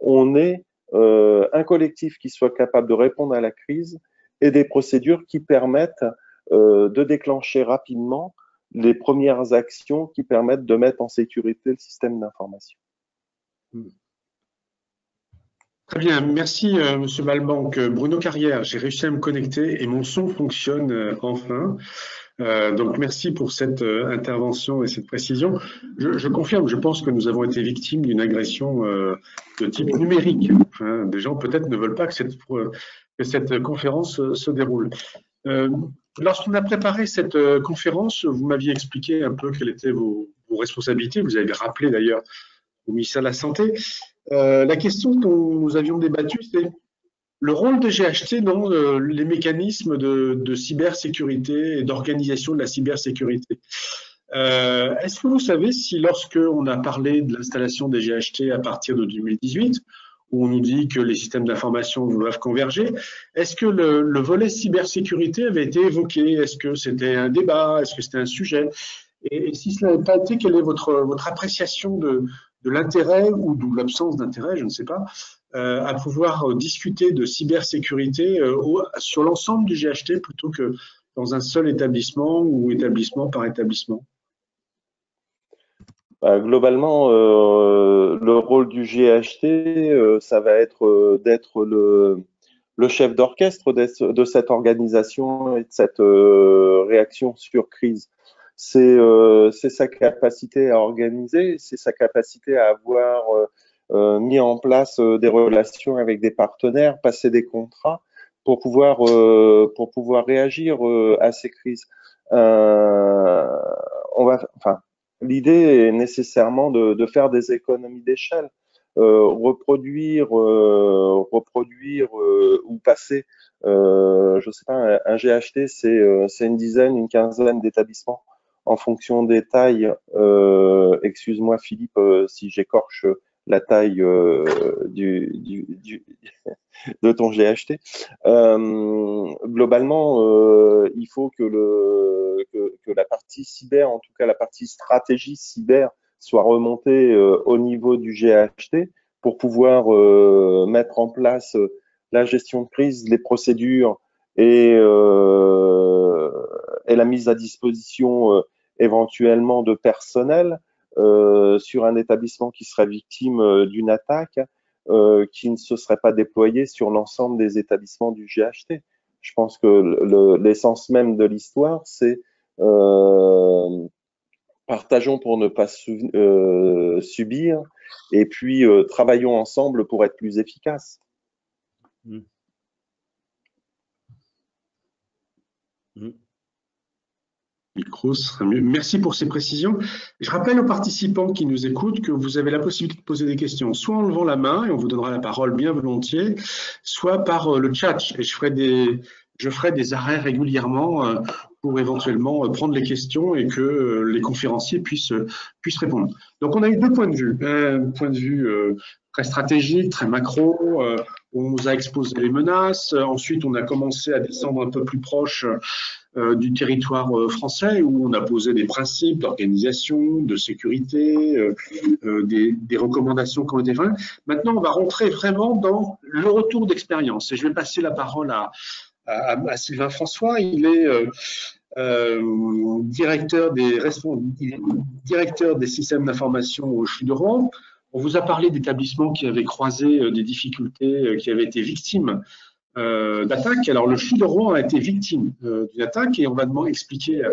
on ait un collectif qui soit capable de répondre à la crise et des procédures qui permettent de déclencher rapidement les premières actions qui permettent de mettre en sécurité le système d'information. Très bien, merci Monsieur Malbank. Bruno Carrière, j'ai réussi à me connecter et mon son fonctionne enfin. Donc merci pour cette intervention et cette précision. Je confirme, je pense que nous avons été victimes d'une agression de type numérique. Enfin, des gens peut-être ne veulent pas que cette conférence se déroule. Lorsqu'on a préparé cette conférence, vous m'aviez expliqué un peu quelles étaient vos responsabilités. Vous avez rappelé d'ailleurs au ministère de la Santé. La question dont nous avions débattu, c'est le rôle de GHT dans les mécanismes de cybersécurité et d'organisation de la cybersécurité. Est-ce que vous savez si lorsque on a parlé de l'installation des GHT à partir de 2018, où on nous dit que les systèmes d'information doivent converger, est-ce que le volet cybersécurité avait été évoqué? Est-ce que c'était un débat? Est-ce que c'était un sujet? Et si cela n'a pas été, quelle est votre appréciation de l'intérêt ou de l'absence d'intérêt, je ne sais pas, à pouvoir discuter de cybersécurité sur l'ensemble du GHT plutôt que dans un seul établissement ou établissement par établissement? Globalement, le rôle du GHT, ça va être d'être le chef d'orchestre de cette organisation et de cette réaction sur crise. C'est sa capacité à organiser, c'est sa capacité à avoir mis en place des relations avec des partenaires, passer des contrats pour pouvoir réagir à ces crises. L'idée est nécessairement de faire des économies d'échelle, reproduire ou passer. Je sais pas, un GHT, c'est une dizaine, une quinzaine d'établissements en fonction des tailles. Excuse-moi Philippe si j'écorche la taille de ton GHT. Globalement, il faut que la partie cyber, en tout cas la partie stratégie cyber, soit remontée au niveau du GHT pour pouvoir mettre en place la gestion de crise, les procédures et la mise à disposition éventuellement de personnel sur un établissement qui serait victime d'une attaque qui ne se serait pas déployé sur l'ensemble des établissements du GHT. Je pense que l'essence même de l'histoire, c'est partageons pour ne pas subir et puis travaillons ensemble pour être plus efficaces. Micro serait mieux. Merci pour ces précisions. Je rappelle aux participants qui nous écoutent que vous avez la possibilité de poser des questions, soit en levant la main, et on vous donnera la parole bien volontiers, soit par le chat. Et je ferai des arrêts régulièrement pour éventuellement prendre les questions et que les conférenciers puissent répondre. Donc, on a eu deux points de vue. Un point de vue très stratégique, très macro, où on nous a exposé les menaces. Ensuite, on a commencé à descendre un peu plus proche du territoire français, où on a posé des principes d'organisation, de sécurité, des recommandations qui ont été faites. Maintenant, on va rentrer vraiment dans le retour d'expérience. Et je vais passer la parole à Sylvain François. Il est directeur des systèmes d'information au CHU de Rouen. On vous a parlé d'établissements qui avaient croisé des difficultés, qui avaient été victimes d'attaques. Alors, le CHU de Rouen a été victime d'une attaque et on va expliquer à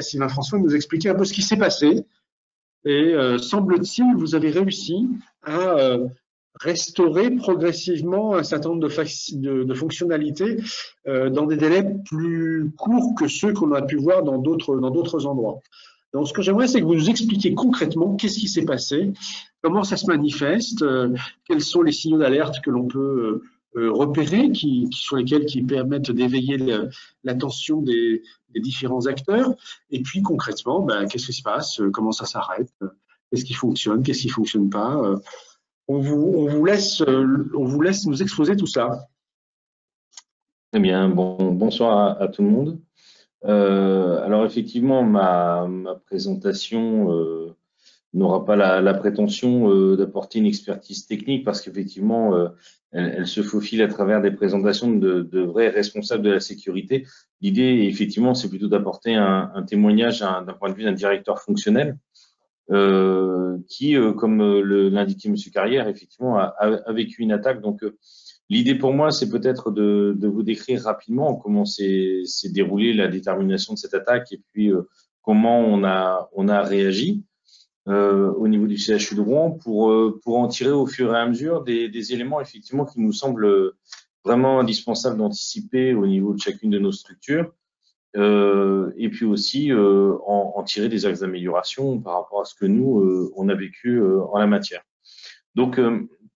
Sylvain François de nous expliquer un peu ce qui s'est passé. Et semble-t-il, vous avez réussi à restaurer progressivement un certain nombre de fonctionnalités dans des délais plus courts que ceux qu'on a pu voir dans d'autres endroits. Donc, ce que j'aimerais, c'est que vous nous expliquiez concrètement qu'est-ce qui s'est passé, comment ça se manifeste, quels sont les signaux d'alerte que l'on peut repérer, sur lesquels qui permettent d'éveiller l'attention des différents acteurs, et puis concrètement, qu'est-ce qui se passe, comment ça s'arrête, qu'est-ce qui fonctionne, qu'est-ce qui ne fonctionne pas. On vous laisse nous exposer tout ça. Très bien, bonsoir à tout le monde. Alors effectivement, ma présentation n'aura pas la prétention d'apporter une expertise technique parce qu'effectivement, elle se faufile à travers des présentations de vrais responsables de la sécurité. L'idée, effectivement, c'est plutôt d'apporter un témoignage d'un point de vue d'un directeur fonctionnel qui, comme l'indiquait M. Carrière, effectivement, a vécu une attaque. Donc, l'idée pour moi, c'est peut-être de vous décrire rapidement comment s'est déroulée la détermination de cette attaque et puis comment on a réagi au niveau du CHU de Rouen pour en tirer au fur et à mesure des éléments effectivement qui nous semblent vraiment indispensables d'anticiper au niveau de chacune de nos structures et puis aussi en tirer des axes d'amélioration par rapport à ce que nous, on a vécu en la matière. Donc,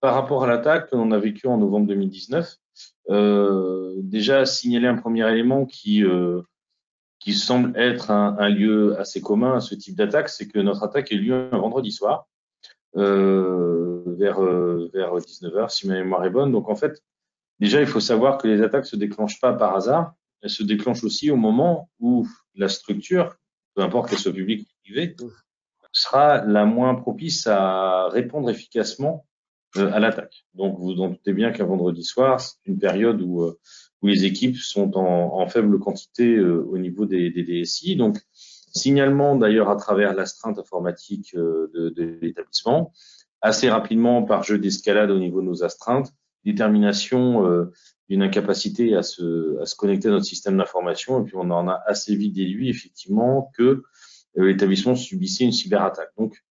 par rapport à l'attaque que l'on a vécue en novembre 2019, déjà signaler un premier élément qui semble être un lieu assez commun à ce type d'attaque, c'est que notre attaque a eu lieu un vendredi soir, vers 19h, si ma mémoire est bonne. Donc, en fait, déjà, il faut savoir que les attaques ne se déclenchent pas par hasard. Elles se déclenchent aussi au moment où la structure, peu importe qu'elle soit publique ou privée, sera la moins propice à répondre efficacement à l'attaque. Donc, vous en doutez bien qu'un vendredi soir, c'est une période où les équipes sont en faible quantité au niveau des DSI. Donc, signalement d'ailleurs à travers l'astreinte informatique de l'établissement, assez rapidement par jeu d'escalade au niveau de nos astreintes, détermination d'une incapacité à se connecter à notre système d'information, et puis on en a assez vite déduit effectivement que l'établissement subissait une cyberattaque. Donc,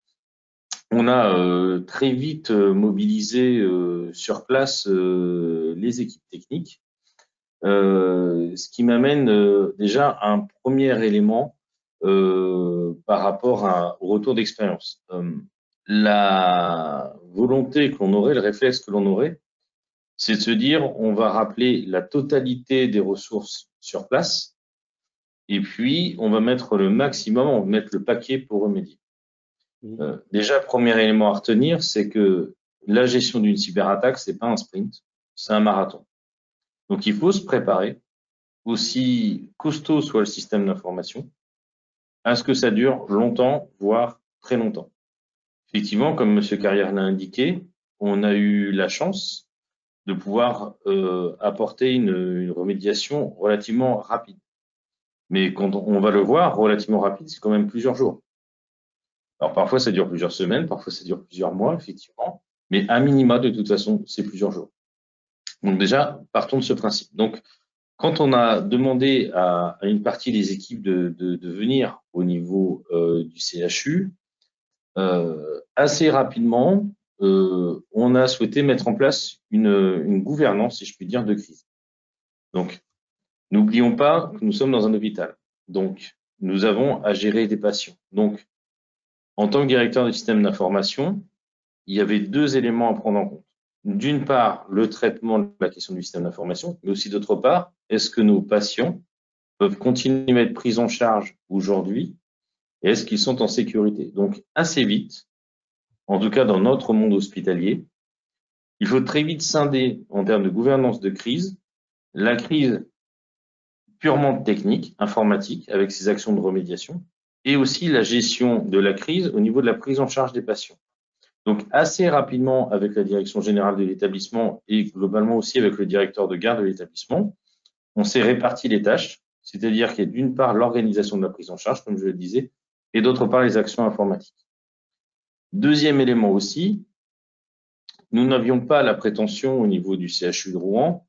on a très vite mobilisé sur place les équipes techniques, ce qui m'amène déjà à un premier élément par rapport au retour d'expérience. La volonté que l'on aurait, le réflexe que l'on aurait, c'est de se dire on va rappeler la totalité des ressources sur place et puis on va mettre le maximum, on va mettre le paquet pour remédier. Déjà, premier élément à retenir, c'est que la gestion d'une cyberattaque, c'est pas un sprint, c'est un marathon. Donc, il faut se préparer, aussi costaud soit le système d'information, à ce que ça dure longtemps, voire très longtemps. Effectivement, comme M. Carrière l'a indiqué, on a eu la chance de pouvoir apporter une remédiation relativement rapide. Mais quand on va le voir, relativement rapide, c'est quand même plusieurs jours. Alors, parfois, ça dure plusieurs semaines, parfois, ça dure plusieurs mois, effectivement. Mais à minima, de toute façon, c'est plusieurs jours. Donc, déjà, partons de ce principe. Donc, quand on a demandé à une partie des équipes de venir au niveau du CHU, assez rapidement, on a souhaité mettre en place une gouvernance, si je puis dire, de crise. Donc, n'oublions pas que nous sommes dans un hôpital. Donc, nous avons à gérer des patients. Donc, en tant que directeur du système d'information, il y avait deux éléments à prendre en compte. D'une part, le traitement de la question du système d'information, mais aussi d'autre part, est-ce que nos patients peuvent continuer à être pris en charge aujourd'hui et est-ce qu'ils sont en sécurité? Donc, assez vite, en tout cas dans notre monde hospitalier, il faut très vite scinder en termes de gouvernance de crise, la crise purement technique, informatique, avec ses actions de remédiation, et aussi la gestion de la crise au niveau de la prise en charge des patients. Donc, assez rapidement, avec la direction générale de l'établissement et globalement aussi avec le directeur de garde de l'établissement, on s'est réparti les tâches, c'est-à-dire qu'il y a d'une part l'organisation de la prise en charge, comme je le disais, et d'autre part les actions informatiques. Deuxième élément aussi, nous n'avions pas la prétention au niveau du CHU de Rouen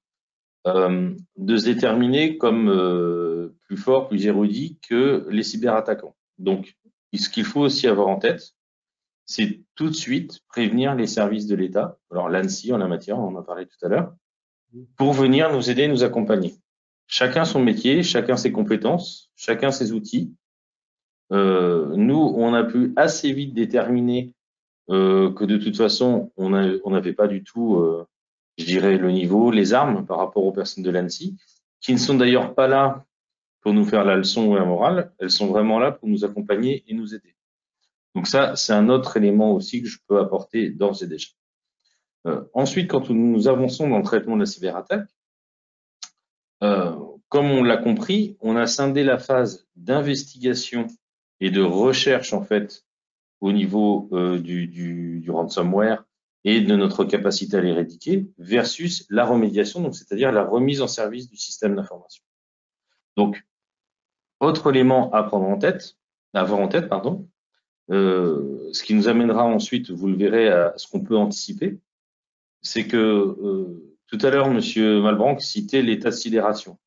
de se déterminer comme plus fort, plus érudit que les cyberattaquants. Donc, ce qu'il faut aussi avoir en tête, c'est tout de suite prévenir les services de l'État, alors l'ANSSI en la matière, on en a parlé tout à l'heure, pour venir nous aider, nous accompagner. Chacun son métier, chacun ses compétences, chacun ses outils. Nous, on a pu assez vite déterminer que de toute façon, on n'avait pas du tout, je dirais, le niveau, les armes par rapport aux personnes de l'ANSSI, qui ne sont d'ailleurs pas là pour nous faire la leçon ou la morale, elles sont vraiment là pour nous accompagner et nous aider. Donc ça, c'est un autre élément aussi que je peux apporter d'ores et déjà. Ensuite, quand nous avançons dans le traitement de la cyberattaque, comme on l'a compris, on a scindé la phase d'investigation et de recherche en fait au niveau du ransomware et de notre capacité à l'éradiquer versus la remédiation, donc c'est-à-dire la remise en service du système d'information. Donc, autre élément à prendre en tête, à avoir en tête, pardon, ce qui nous amènera ensuite, vous le verrez, à ce qu'on peut anticiper, c'est que tout à l'heure, Monsieur Malbranck citait l'état de sidération.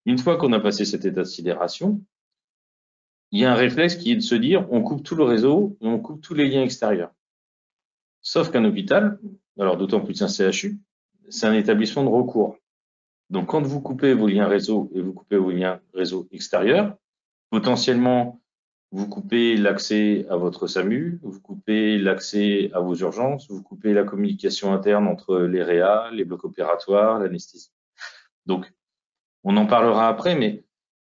Une fois qu'on a passé cet état de sidération, il y a un réflexe qui est de se dire on coupe tout le réseau et on coupe tous les liens extérieurs. Sauf qu'un hôpital, alors d'autant plus un CHU, c'est un établissement de recours. Donc quand vous coupez vos liens réseau et vous coupez vos liens réseau extérieurs, potentiellement vous coupez l'accès à votre SAMU, vous coupez l'accès à vos urgences, vous coupez la communication interne entre les réa, les blocs opératoires, l'anesthésie. Donc on en parlera après, mais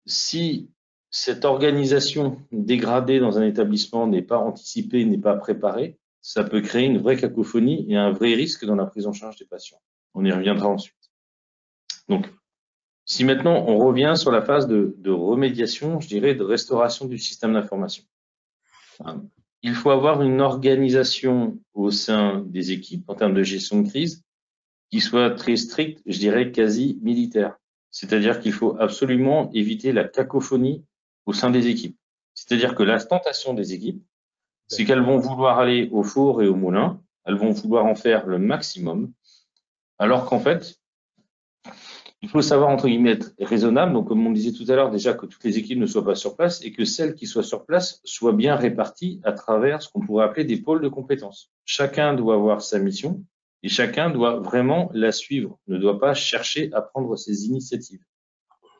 si cette organisation dégradée dans un établissement n'est pas anticipée, n'est pas préparée, ça peut créer une vraie cacophonie et un vrai risque dans la prise en charge des patients. On y reviendra ensuite. Donc, si maintenant on revient sur la phase de remédiation, je dirais de restauration du système d'information. Il faut avoir une organisation au sein des équipes en termes de gestion de crise qui soit très stricte, je dirais quasi militaire. C'est-à-dire qu'il faut absolument éviter la cacophonie au sein des équipes. C'est-à-dire que la tentation des équipes, c'est qu'elles vont vouloir aller au four et au moulin, elles vont vouloir en faire le maximum, alors qu'en fait, il faut savoir, entre guillemets, être raisonnable. Donc, comme on disait tout à l'heure, déjà que toutes les équipes ne soient pas sur place et que celles qui soient sur place soient bien réparties à travers ce qu'on pourrait appeler des pôles de compétences. Chacun doit avoir sa mission et chacun doit vraiment la suivre, ne doit pas chercher à prendre ses initiatives.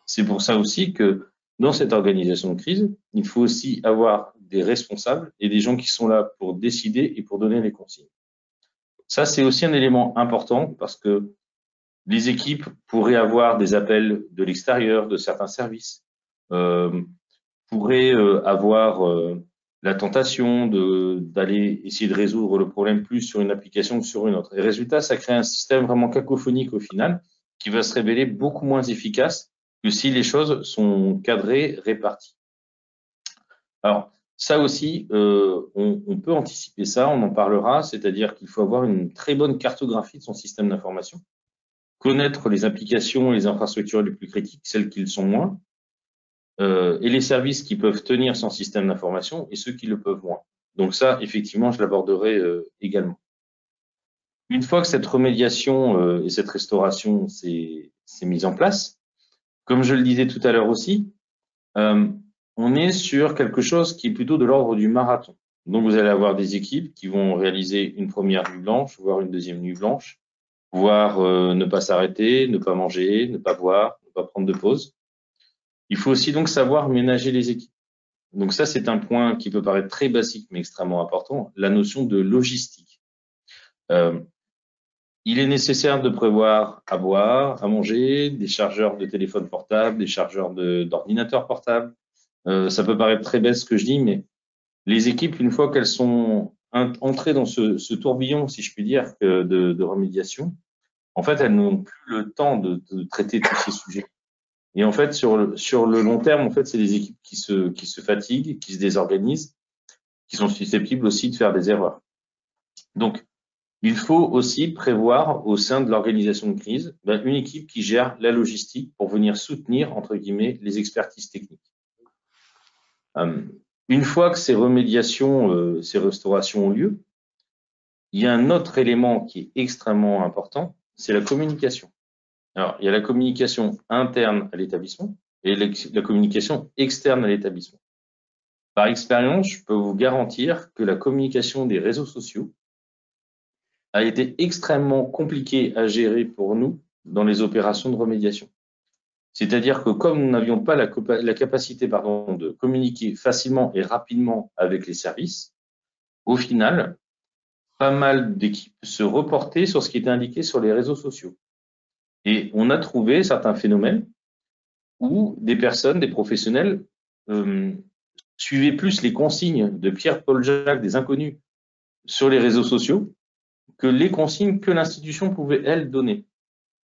C'est pour ça aussi que dans cette organisation de crise, il faut aussi avoir des responsables et des gens qui sont là pour décider et pour donner les consignes. Ça, c'est aussi un élément important parce que les équipes pourraient avoir des appels de l'extérieur, de certains services, pourraient avoir la tentation d'aller essayer de résoudre le problème plus sur une application que sur une autre. Et résultat, ça crée un système vraiment cacophonique au final qui va se révéler beaucoup moins efficace que si les choses sont cadrées, réparties. Alors, ça aussi, on peut anticiper ça, on en parlera, c'est-à-dire qu'il faut avoir une très bonne cartographie de son système d'information, connaître les applications et les infrastructures les plus critiques, celles qui le sont moins, et les services qui peuvent tenir son système d'information et ceux qui le peuvent moins. Donc ça, effectivement, je l'aborderai également. Une fois que cette remédiation et cette restauration s'est mise en place, comme je le disais tout à l'heure aussi, on est sur quelque chose qui est plutôt de l'ordre du marathon. Donc vous allez avoir des équipes qui vont réaliser une première nuit blanche, voire une deuxième nuit blanche, voire ne pas s'arrêter, ne pas manger, ne pas boire, ne pas prendre de pause. Il faut aussi donc savoir ménager les équipes. Donc ça, c'est un point qui peut paraître très basique, mais extrêmement important, la notion de logistique. Il est nécessaire de prévoir à boire, à manger, des chargeurs de téléphone portable, des chargeurs d'ordinateur portable. Ça peut paraître très bête ce que je dis, mais les équipes, une fois qu'elles sont entrées dans ce tourbillon, si je puis dire, de remédiation, en fait, elles n'ont plus le temps de traiter tous ces sujets. Et en fait, sur le long terme, en fait, c'est des équipes qui se fatiguent, qui se désorganisent, qui sont susceptibles aussi de faire des erreurs. Donc, il faut aussi prévoir au sein de l'organisation de crise une équipe qui gère la logistique pour venir soutenir, entre guillemets, les expertises techniques. Une fois que ces remédiations, ces restaurations ont lieu, il y a un autre élément qui est extrêmement important, c'est la communication. Alors, il y a la communication interne à l'établissement et la communication externe à l'établissement. Par expérience, je peux vous garantir que la communication des réseaux sociaux a été extrêmement compliquée à gérer pour nous dans les opérations de remédiation. C'est-à-dire que comme nous n'avions pas la capacité de communiquer facilement et rapidement avec les services, au final, pas mal d'équipes se reportaient sur ce qui était indiqué sur les réseaux sociaux. Et on a trouvé certains phénomènes où des personnes, des professionnels, suivaient plus les consignes de Pierre, Paul, Jacques, des inconnus sur les réseaux sociaux que les consignes que l'institution pouvait, elle, donner.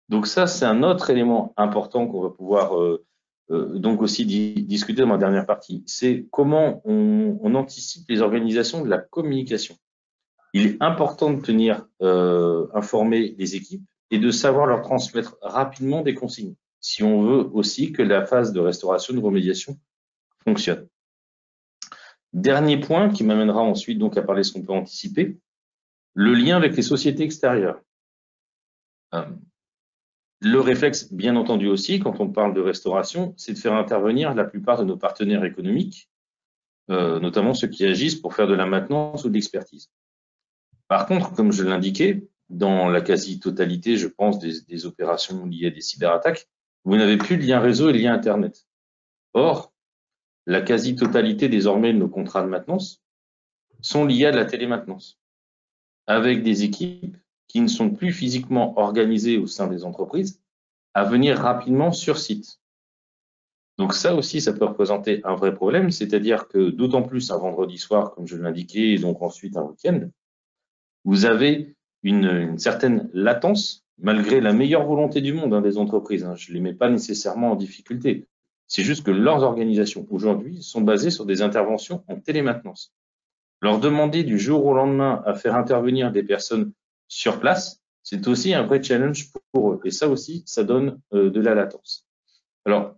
Donc ça, c'est un autre élément important qu'on va pouvoir donc aussi discuter dans ma dernière partie, c'est comment on anticipe les organisations de la communication. Il est important de tenir informés les équipes et de savoir leur transmettre rapidement des consignes, si on veut aussi que la phase de restauration, de remédiation fonctionne. Dernier point qui m'amènera ensuite donc à parler de ce qu'on peut anticiper, le lien avec les sociétés extérieures. Le réflexe, bien entendu aussi, quand on parle de restauration, c'est de faire intervenir la plupart de nos partenaires économiques, notamment ceux qui agissent pour faire de la maintenance ou de l'expertise. Par contre, comme je l'indiquais, dans la quasi-totalité, je pense, des opérations liées à des cyberattaques, vous n'avez plus de lien réseau et de lien Internet. Or, la quasi-totalité désormais de nos contrats de maintenance sont liés à de la télémaintenance, avec des équipes qui ne sont plus physiquement organisées au sein des entreprises à venir rapidement sur site. Donc ça aussi, ça peut représenter un vrai problème, c'est-à-dire que d'autant plus un vendredi soir, comme je l'indiquais, et donc ensuite un week-end, vous avez une certaine latence, malgré la meilleure volonté du monde des entreprises. Je ne les mets pas nécessairement en difficulté. C'est juste que leurs organisations aujourd'hui sont basées sur des interventions en télémaintenance. Leur demander du jour au lendemain à faire intervenir des personnes sur place, c'est aussi un vrai challenge pour eux. Et ça aussi, ça donne de la latence. Alors,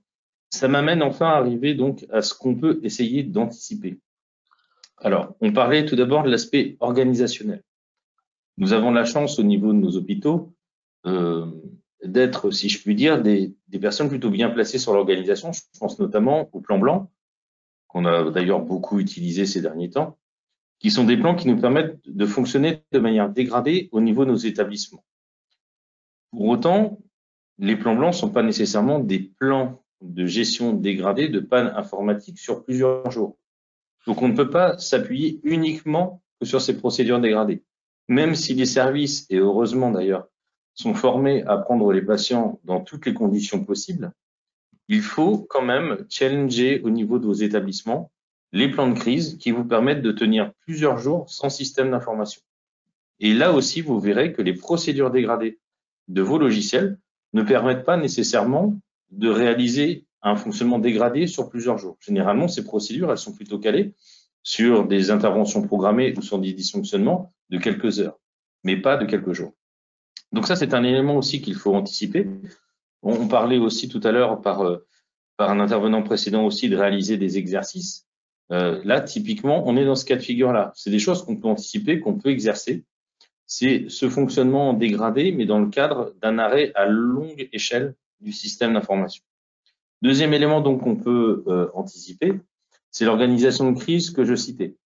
ça m'amène enfin à arriver donc à ce qu'on peut essayer d'anticiper. Alors, on parlait tout d'abord de l'aspect organisationnel. Nous avons la chance au niveau de nos hôpitaux d'être, si je puis dire, des personnes plutôt bien placées sur l'organisation. Je pense notamment au plan blanc, qu'on a d'ailleurs beaucoup utilisé ces derniers temps, qui sont des plans qui nous permettent de fonctionner de manière dégradée au niveau de nos établissements. Pour autant, les plans blancs ne sont pas nécessairement des plans de gestion dégradée de panne informatique sur plusieurs jours. Donc, on ne peut pas s'appuyer uniquement que sur ces procédures dégradées. Même si les services, et heureusement d'ailleurs, sont formés à prendre les patients dans toutes les conditions possibles, il faut quand même challenger au niveau de vos établissements les plans de crise qui vous permettent de tenir plusieurs jours sans système d'information. Et là aussi, vous verrez que les procédures dégradées de vos logiciels ne permettent pas nécessairement de réaliser un fonctionnement dégradé sur plusieurs jours. Généralement, ces procédures, elles sont plutôt calées sur des interventions programmées ou sur des dysfonctionnements de quelques heures, mais pas de quelques jours. Donc ça, c'est un élément aussi qu'il faut anticiper. On parlait aussi tout à l'heure par un intervenant précédent aussi de réaliser des exercices. Là, typiquement, on est dans ce cas de figure-là. C'est des choses qu'on peut anticiper, qu'on peut exercer. C'est ce fonctionnement dégradé, mais dans le cadre d'un arrêt à longue échelle du système d'information. Deuxième élément donc qu'on peut anticiper, c'est l'organisation de crise que je citais.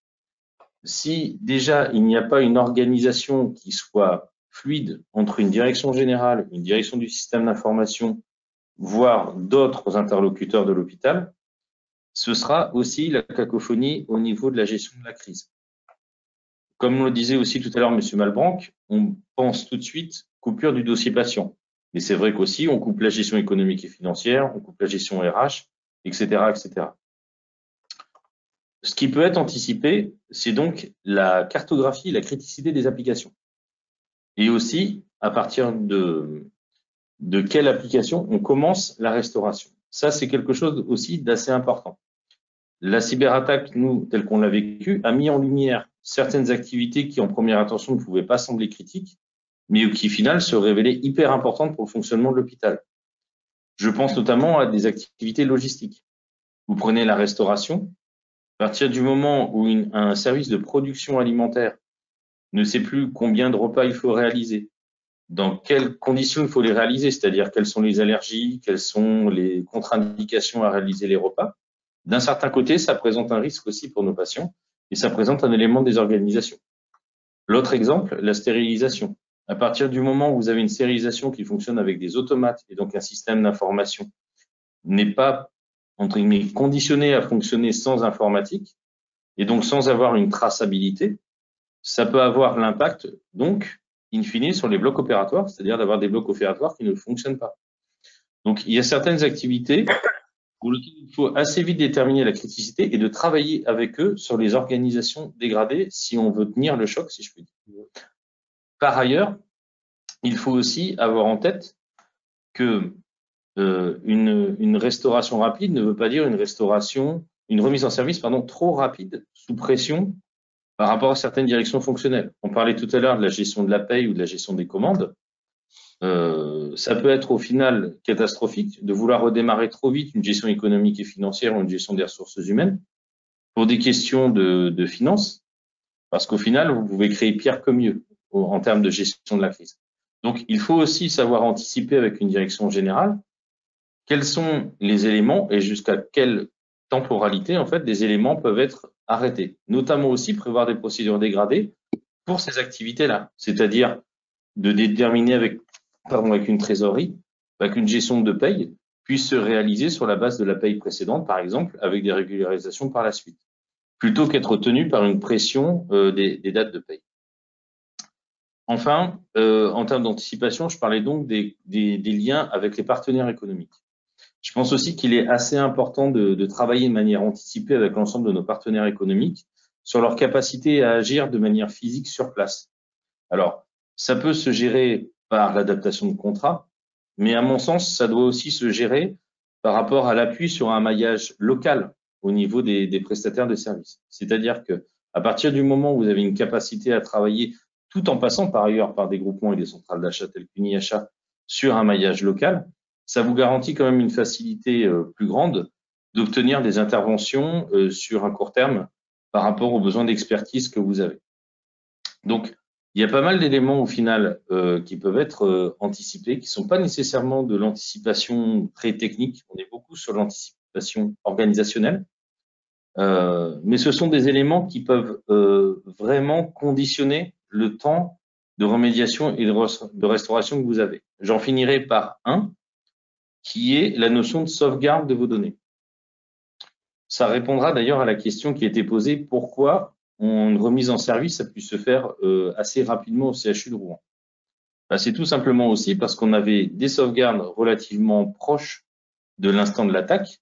Si déjà il n'y a pas une organisation qui soit fluide entre une direction générale, une direction du système d'information, voire d'autres interlocuteurs de l'hôpital, ce sera aussi la cacophonie au niveau de la gestion de la crise. Comme le disait aussi tout à l'heure M. Malbranc, on pense tout de suite coupure du dossier patient. Mais c'est vrai qu'aussi, on coupe la gestion économique et financière, on coupe la gestion RH, etc., etc. Ce qui peut être anticipé, c'est donc la cartographie, la criticité des applications. Et aussi, à partir de quelle application on commence la restauration. Ça, c'est quelque chose aussi d'assez important. La cyberattaque, nous, telle qu'on l'a vécue, a mis en lumière certaines activités qui, en première intention, ne pouvaient pas sembler critiques, mais qui, au final, se révélaient hyper importantes pour le fonctionnement de l'hôpital. Je pense notamment à des activités logistiques. Vous prenez la restauration, à partir du moment où un service de production alimentaire ne sait plus combien de repas il faut réaliser, dans quelles conditions il faut les réaliser, c'est-à-dire quelles sont les allergies, quelles sont les contre-indications à réaliser les repas, D'un certain côté, ça présente un risque aussi pour nos patients et ça présente un élément de désorganisation. L'autre exemple, la stérilisation. À partir du moment où vous avez une stérilisation qui fonctionne avec des automates et donc un système d'information n'est pas, entre guillemets, conditionné à fonctionner sans informatique et donc sans avoir une traçabilité, ça peut avoir l'impact, donc, in fine, sur les blocs opératoires, c'est-à-dire d'avoir des blocs opératoires qui ne fonctionnent pas. Donc, il y a certaines activités pour lesquelles il faut assez vite déterminer la criticité et de travailler avec eux sur les organisations dégradées si on veut tenir le choc, si je puis dire. Par ailleurs, il faut aussi avoir en tête que une restauration rapide ne veut pas dire une remise en service, trop rapide, sous pression, par rapport à certaines directions fonctionnelles. On parlait tout à l'heure de la gestion de la paye ou de la gestion des commandes. Ça peut être au final catastrophique de vouloir redémarrer trop vite une gestion économique et financière ou une gestion des ressources humaines pour des questions de finances, parce qu'au final, vous pouvez créer pire que mieux en termes de gestion de la crise. Donc, il faut aussi savoir anticiper avec une direction générale quels sont les éléments et jusqu'à quelle temporalité, en fait, des éléments peuvent être arrêtés. Notamment aussi prévoir des procédures dégradées pour ces activités-là, c'est-à-dire de déterminer avec une trésorerie, qu'une gestion de paye puisse se réaliser sur la base de la paye précédente, par exemple, avec des régularisations par la suite, plutôt qu'être tenu par une pression des dates de paye. Enfin, en termes d'anticipation, je parlais donc des liens avec les partenaires économiques. Je pense aussi qu'il est assez important de travailler de manière anticipée avec l'ensemble de nos partenaires économiques sur leur capacité à agir de manière physique sur place. Alors, ça peut se gérer par l'adaptation de contrats, mais à mon sens, ça doit aussi se gérer par rapport à l'appui sur un maillage local au niveau des prestataires de services. C'est-à-dire que à partir du moment où vous avez une capacité à travailler, tout en passant par ailleurs par des groupements et des centrales d'achat telles qu'Uniachat sur un maillage local, ça vous garantit quand même une facilité plus grande d'obtenir des interventions sur un court terme par rapport aux besoins d'expertise que vous avez. Donc, il y a pas mal d'éléments au final qui peuvent être anticipés, qui ne sont pas nécessairement de l'anticipation très technique. On est beaucoup sur l'anticipation organisationnelle, mais ce sont des éléments qui peuvent vraiment conditionner le temps de remédiation et de restauration que vous avez. J'en finirai par un, qui est la notion de sauvegarde de vos données. Ça répondra d'ailleurs à la question qui a été posée, pourquoi une remise en service a pu se faire assez rapidement au CHU de Rouen. C'est tout simplement aussi parce qu'on avait des sauvegardes relativement proches de l'instant de l'attaque,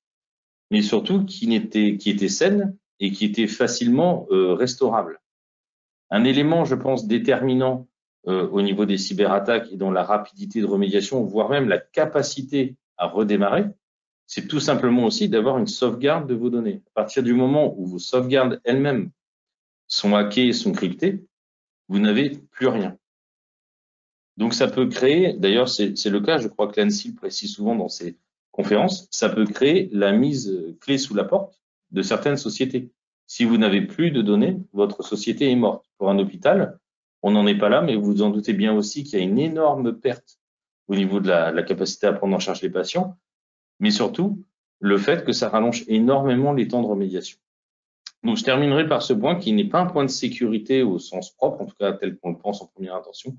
mais surtout qui étaient saines et qui étaient facilement restaurables. Un élément, je pense, déterminant au niveau des cyberattaques et dans la rapidité de remédiation, voire même la capacité à redémarrer, c'est tout simplement aussi d'avoir une sauvegarde de vos données. À partir du moment où vos sauvegardes elles-mêmes sont hackées et sont cryptées, vous n'avez plus rien. Donc ça peut créer, d'ailleurs c'est le cas, je crois que l'ANSSI le précise souvent dans ses conférences, ça peut créer la mise clé sous la porte de certaines sociétés. Si vous n'avez plus de données, votre société est morte. Pour un hôpital, on n'en est pas là, mais vous vous en doutez bien aussi qu'il y a une énorme perte au niveau de la capacité à prendre en charge les patients, mais surtout le fait que ça rallonge énormément les temps de remédiation. Donc je terminerai par ce point qui n'est pas un point de sécurité au sens propre, en tout cas tel qu'on le pense en première intention,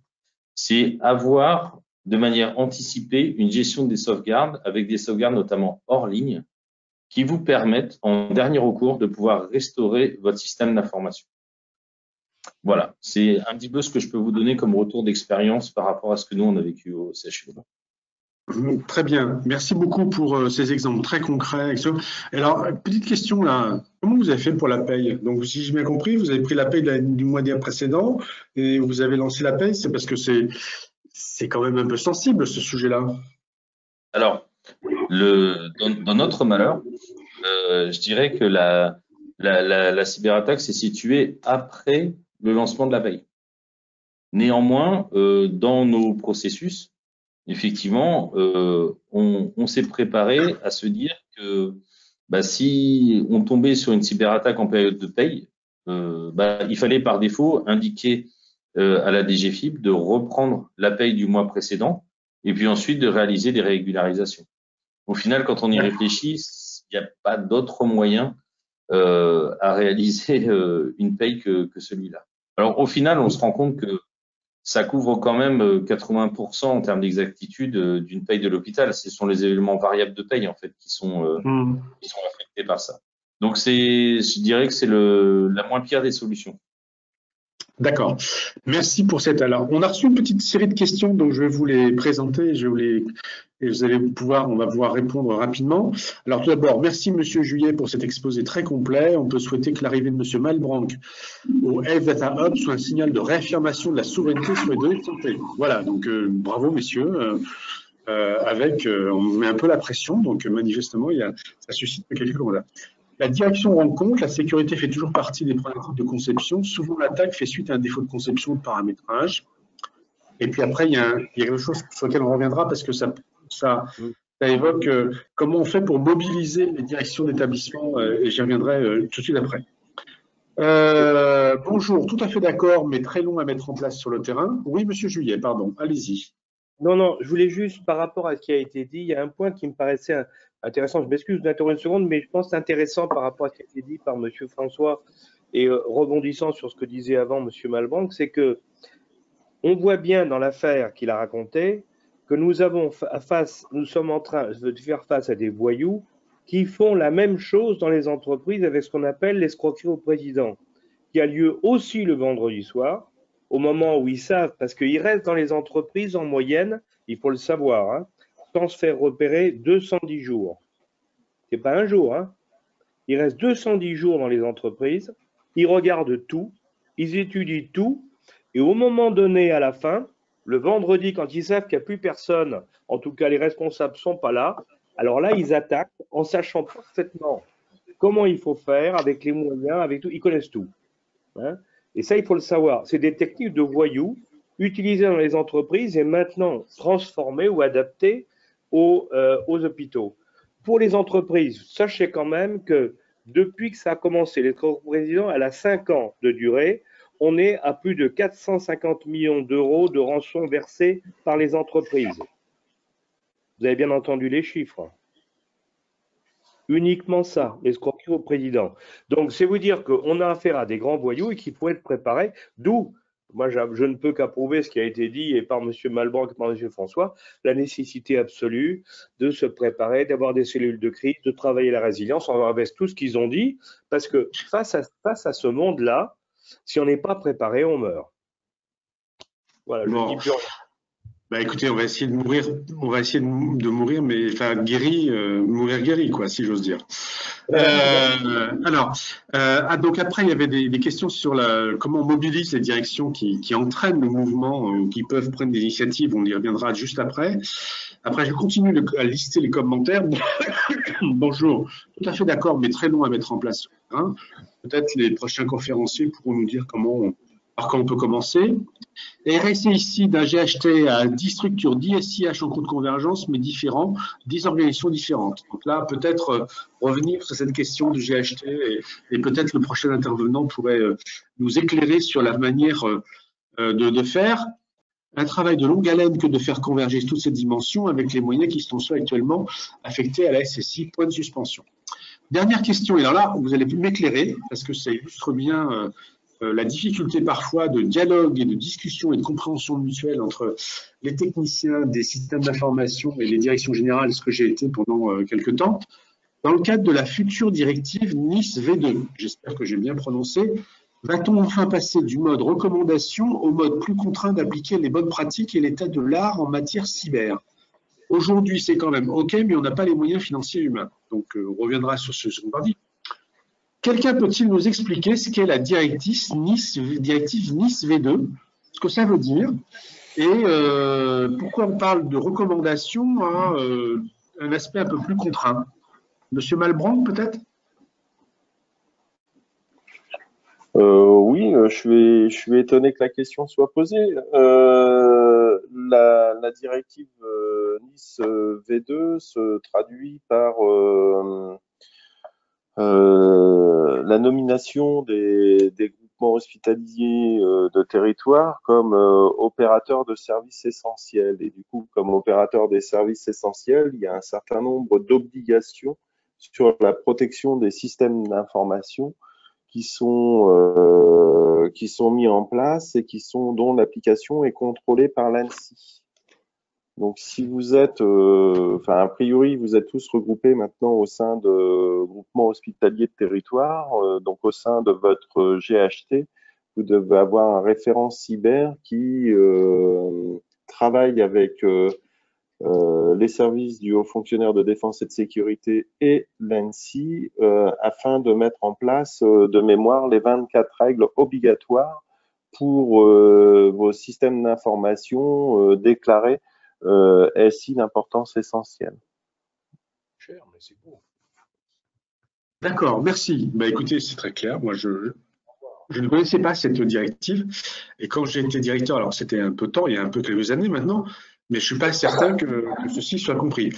c'est avoir de manière anticipée une gestion des sauvegardes avec des sauvegardes notamment hors ligne qui vous permettent en dernier recours de pouvoir restaurer votre système d'information. Voilà, c'est un petit peu ce que je peux vous donner comme retour d'expérience par rapport à ce que nous on a vécu au CHU. Très bien, merci beaucoup pour ces exemples très concrets. Alors, petite question là, comment vous avez fait pour la paye? Donc, si j'ai bien compris, vous avez pris la paye du mois précédent et vous avez lancé la paye, c'est parce que c'est quand même un peu sensible ce sujet-là. Alors, dans notre malheur, je dirais que la cyberattaque s'est située après le lancement de la paye. Néanmoins, dans nos processus, effectivement, on s'est préparé à se dire que si on tombait sur une cyberattaque en période de paye, il fallait par défaut indiquer à la DGFiP de reprendre la paye du mois précédent et puis ensuite de réaliser des régularisations. Au final, quand on y réfléchit, Il n'y a pas d'autre moyen à réaliser une paye que celui-là. Alors, au final, on se rend compte que ça couvre quand même 80% en termes d'exactitude d'une paye de l'hôpital. Ce sont les éléments variables de paye, en fait, qui sont affectés par ça. Donc, je dirais que c'est la moins pire des solutions. D'accord. Merci pour cette. Alors, on a reçu une petite série de questions, donc je vais vous les présenter. Et vous allez on va pouvoir répondre rapidement. Alors, tout d'abord, merci Monsieur Juillet pour cet exposé très complet. On peut souhaiter que l'arrivée de Monsieur Malbranck au Health Data Hub soit un signal de réaffirmation de la souveraineté sur les données de santé. Voilà, donc bravo messieurs. On met un peu la pression, donc manifestement, ça suscite quelques commentaires. La direction rend compte, la sécurité fait toujours partie des problématiques de conception. Souvent, l'attaque fait suite à un défaut de conception ou de paramétrage. Et puis après, il y a quelque chose sur lequel on reviendra parce que ça évoque comment on fait pour mobiliser les directions d'établissement et j'y reviendrai tout de suite après. Bonjour, tout à fait d'accord, mais très long à mettre en place sur le terrain. Oui, Monsieur Juillet, pardon, allez-y. Non, je voulais juste, par rapport à ce qui a été dit, il y a un point qui me paraissait intéressant. Je m'excuse d'interrompre une seconde, mais je pense que c'est intéressant par rapport à ce qui a été dit par Monsieur François et rebondissant sur ce que disait avant Monsieur Malbranck, c'est que on voit bien dans l'affaire qu'il a racontée que nous sommes en train de faire face à des voyous qui font la même chose dans les entreprises avec ce qu'on appelle l'escroquerie au président, qui a lieu aussi le vendredi soir, au moment où ils savent, parce qu'ils restent dans les entreprises en moyenne, il faut le savoir, hein, sans se faire repérer 210 jours. C'est pas un jour, hein. Ils restent 210 jours dans les entreprises, ils regardent tout, ils étudient tout, et au moment donné, à la fin, le vendredi, quand ils savent qu'il n'y a plus personne, en tout cas les responsables ne sont pas là, alors là, ils attaquent en sachant parfaitement comment il faut faire, avec les moyens, avec tout, ils connaissent tout. Hein. Et ça, il faut le savoir. C'est des techniques de voyous utilisées dans les entreprises et maintenant transformées ou adaptées aux hôpitaux. Pour les entreprises, sachez quand même que depuis que ça a commencé, l'escroquerie au président, elle a 5 ans de durée. On est à plus de 450 millions d'euros de rançons versées par les entreprises. Vous avez bien entendu les chiffres. Uniquement ça, l'escroquerie au président. Donc, c'est vous dire qu'on a affaire à des grands voyous et qu'il faut être préparé. D'où, moi, je ne peux qu'approuver ce qui a été dit et par M. Malbranck et par M. François, la nécessité absolue de se préparer, d'avoir des cellules de crise, de travailler la résilience. On reste tout ce qu'ils ont dit, parce que face à ce monde-là, si on n'est pas préparé, on meurt. Voilà, je ne dis plus rien. Bah écoutez, on va essayer de mourir, mais enfin mourir guéri, quoi, si j'ose dire. Donc après, il y avait des questions sur comment on mobilise les directions qui entraînent le mouvement, qui peuvent prendre des initiatives. On y reviendra juste après. Après, je continue à lister les commentaires. Bonjour, tout à fait d'accord, mais très long à mettre en place. Hein. Peut-être les prochains conférenciers pourront nous dire par quoi on peut commencer. RSC ici d'un GHT à 10 structures, 10 SIH en cours de convergence, mais différents, 10 organisations différentes. Donc là, peut-être revenir sur cette question du GHT et peut-être le prochain intervenant pourrait nous éclairer sur la manière de faire un travail de longue haleine que de faire converger toutes ces dimensions avec les moyens qui sont actuellement affectés à la SSI. Point de suspension. Dernière question, et alors là, vous allez m'éclairer parce que ça illustre bien la difficulté parfois de dialogue et de discussion et de compréhension mutuelle entre les techniciens des systèmes d'information et les directions générales, ce que j'ai été pendant quelques temps, dans le cadre de la future directive NIS V2. J'espère que j'ai bien prononcé. Va-t-on enfin passer du mode recommandation au mode plus contraint d'appliquer les bonnes pratiques et l'état de l'art en matière cyber? Aujourd'hui, c'est quand même OK, mais on n'a pas les moyens financiers humains. Donc, on reviendra sur ce qu'on va dire. Quelqu'un peut-il nous expliquer ce qu'est la directive NIS V2, ce que ça veut dire, et pourquoi on parle de recommandation à un aspect un peu plus contraint? Monsieur Malbranck, peut-être? Oui, je suis étonné que la question soit posée. La directive NIS V2 se traduit par la nomination des groupements hospitaliers de territoire comme opérateurs de services essentiels. Et du coup, comme opérateurs des services essentiels, il y a un certain nombre d'obligations sur la protection des systèmes d'information qui sont mis en place et dont l'application est contrôlée par l'ANSSI. Donc, si vous êtes, a priori, vous êtes tous regroupés maintenant au sein de groupements hospitaliers de territoire, donc au sein de votre GHT, vous devez avoir un référent cyber qui travaille avec les services du haut fonctionnaire de défense et de sécurité et l'ANSSI afin de mettre en place de mémoire les 24 règles obligatoires pour vos systèmes d'information déclarés SI d'importance essentielle. Cher, mais c'est beau. D'accord, merci. Bah, écoutez, c'est très clair. Moi, je ne connaissais pas cette directive. Et quand j'ai été directeur, alors c'était un peu de temps, il y a un peu quelques années maintenant, mais je ne suis pas certain que ceci soit compris.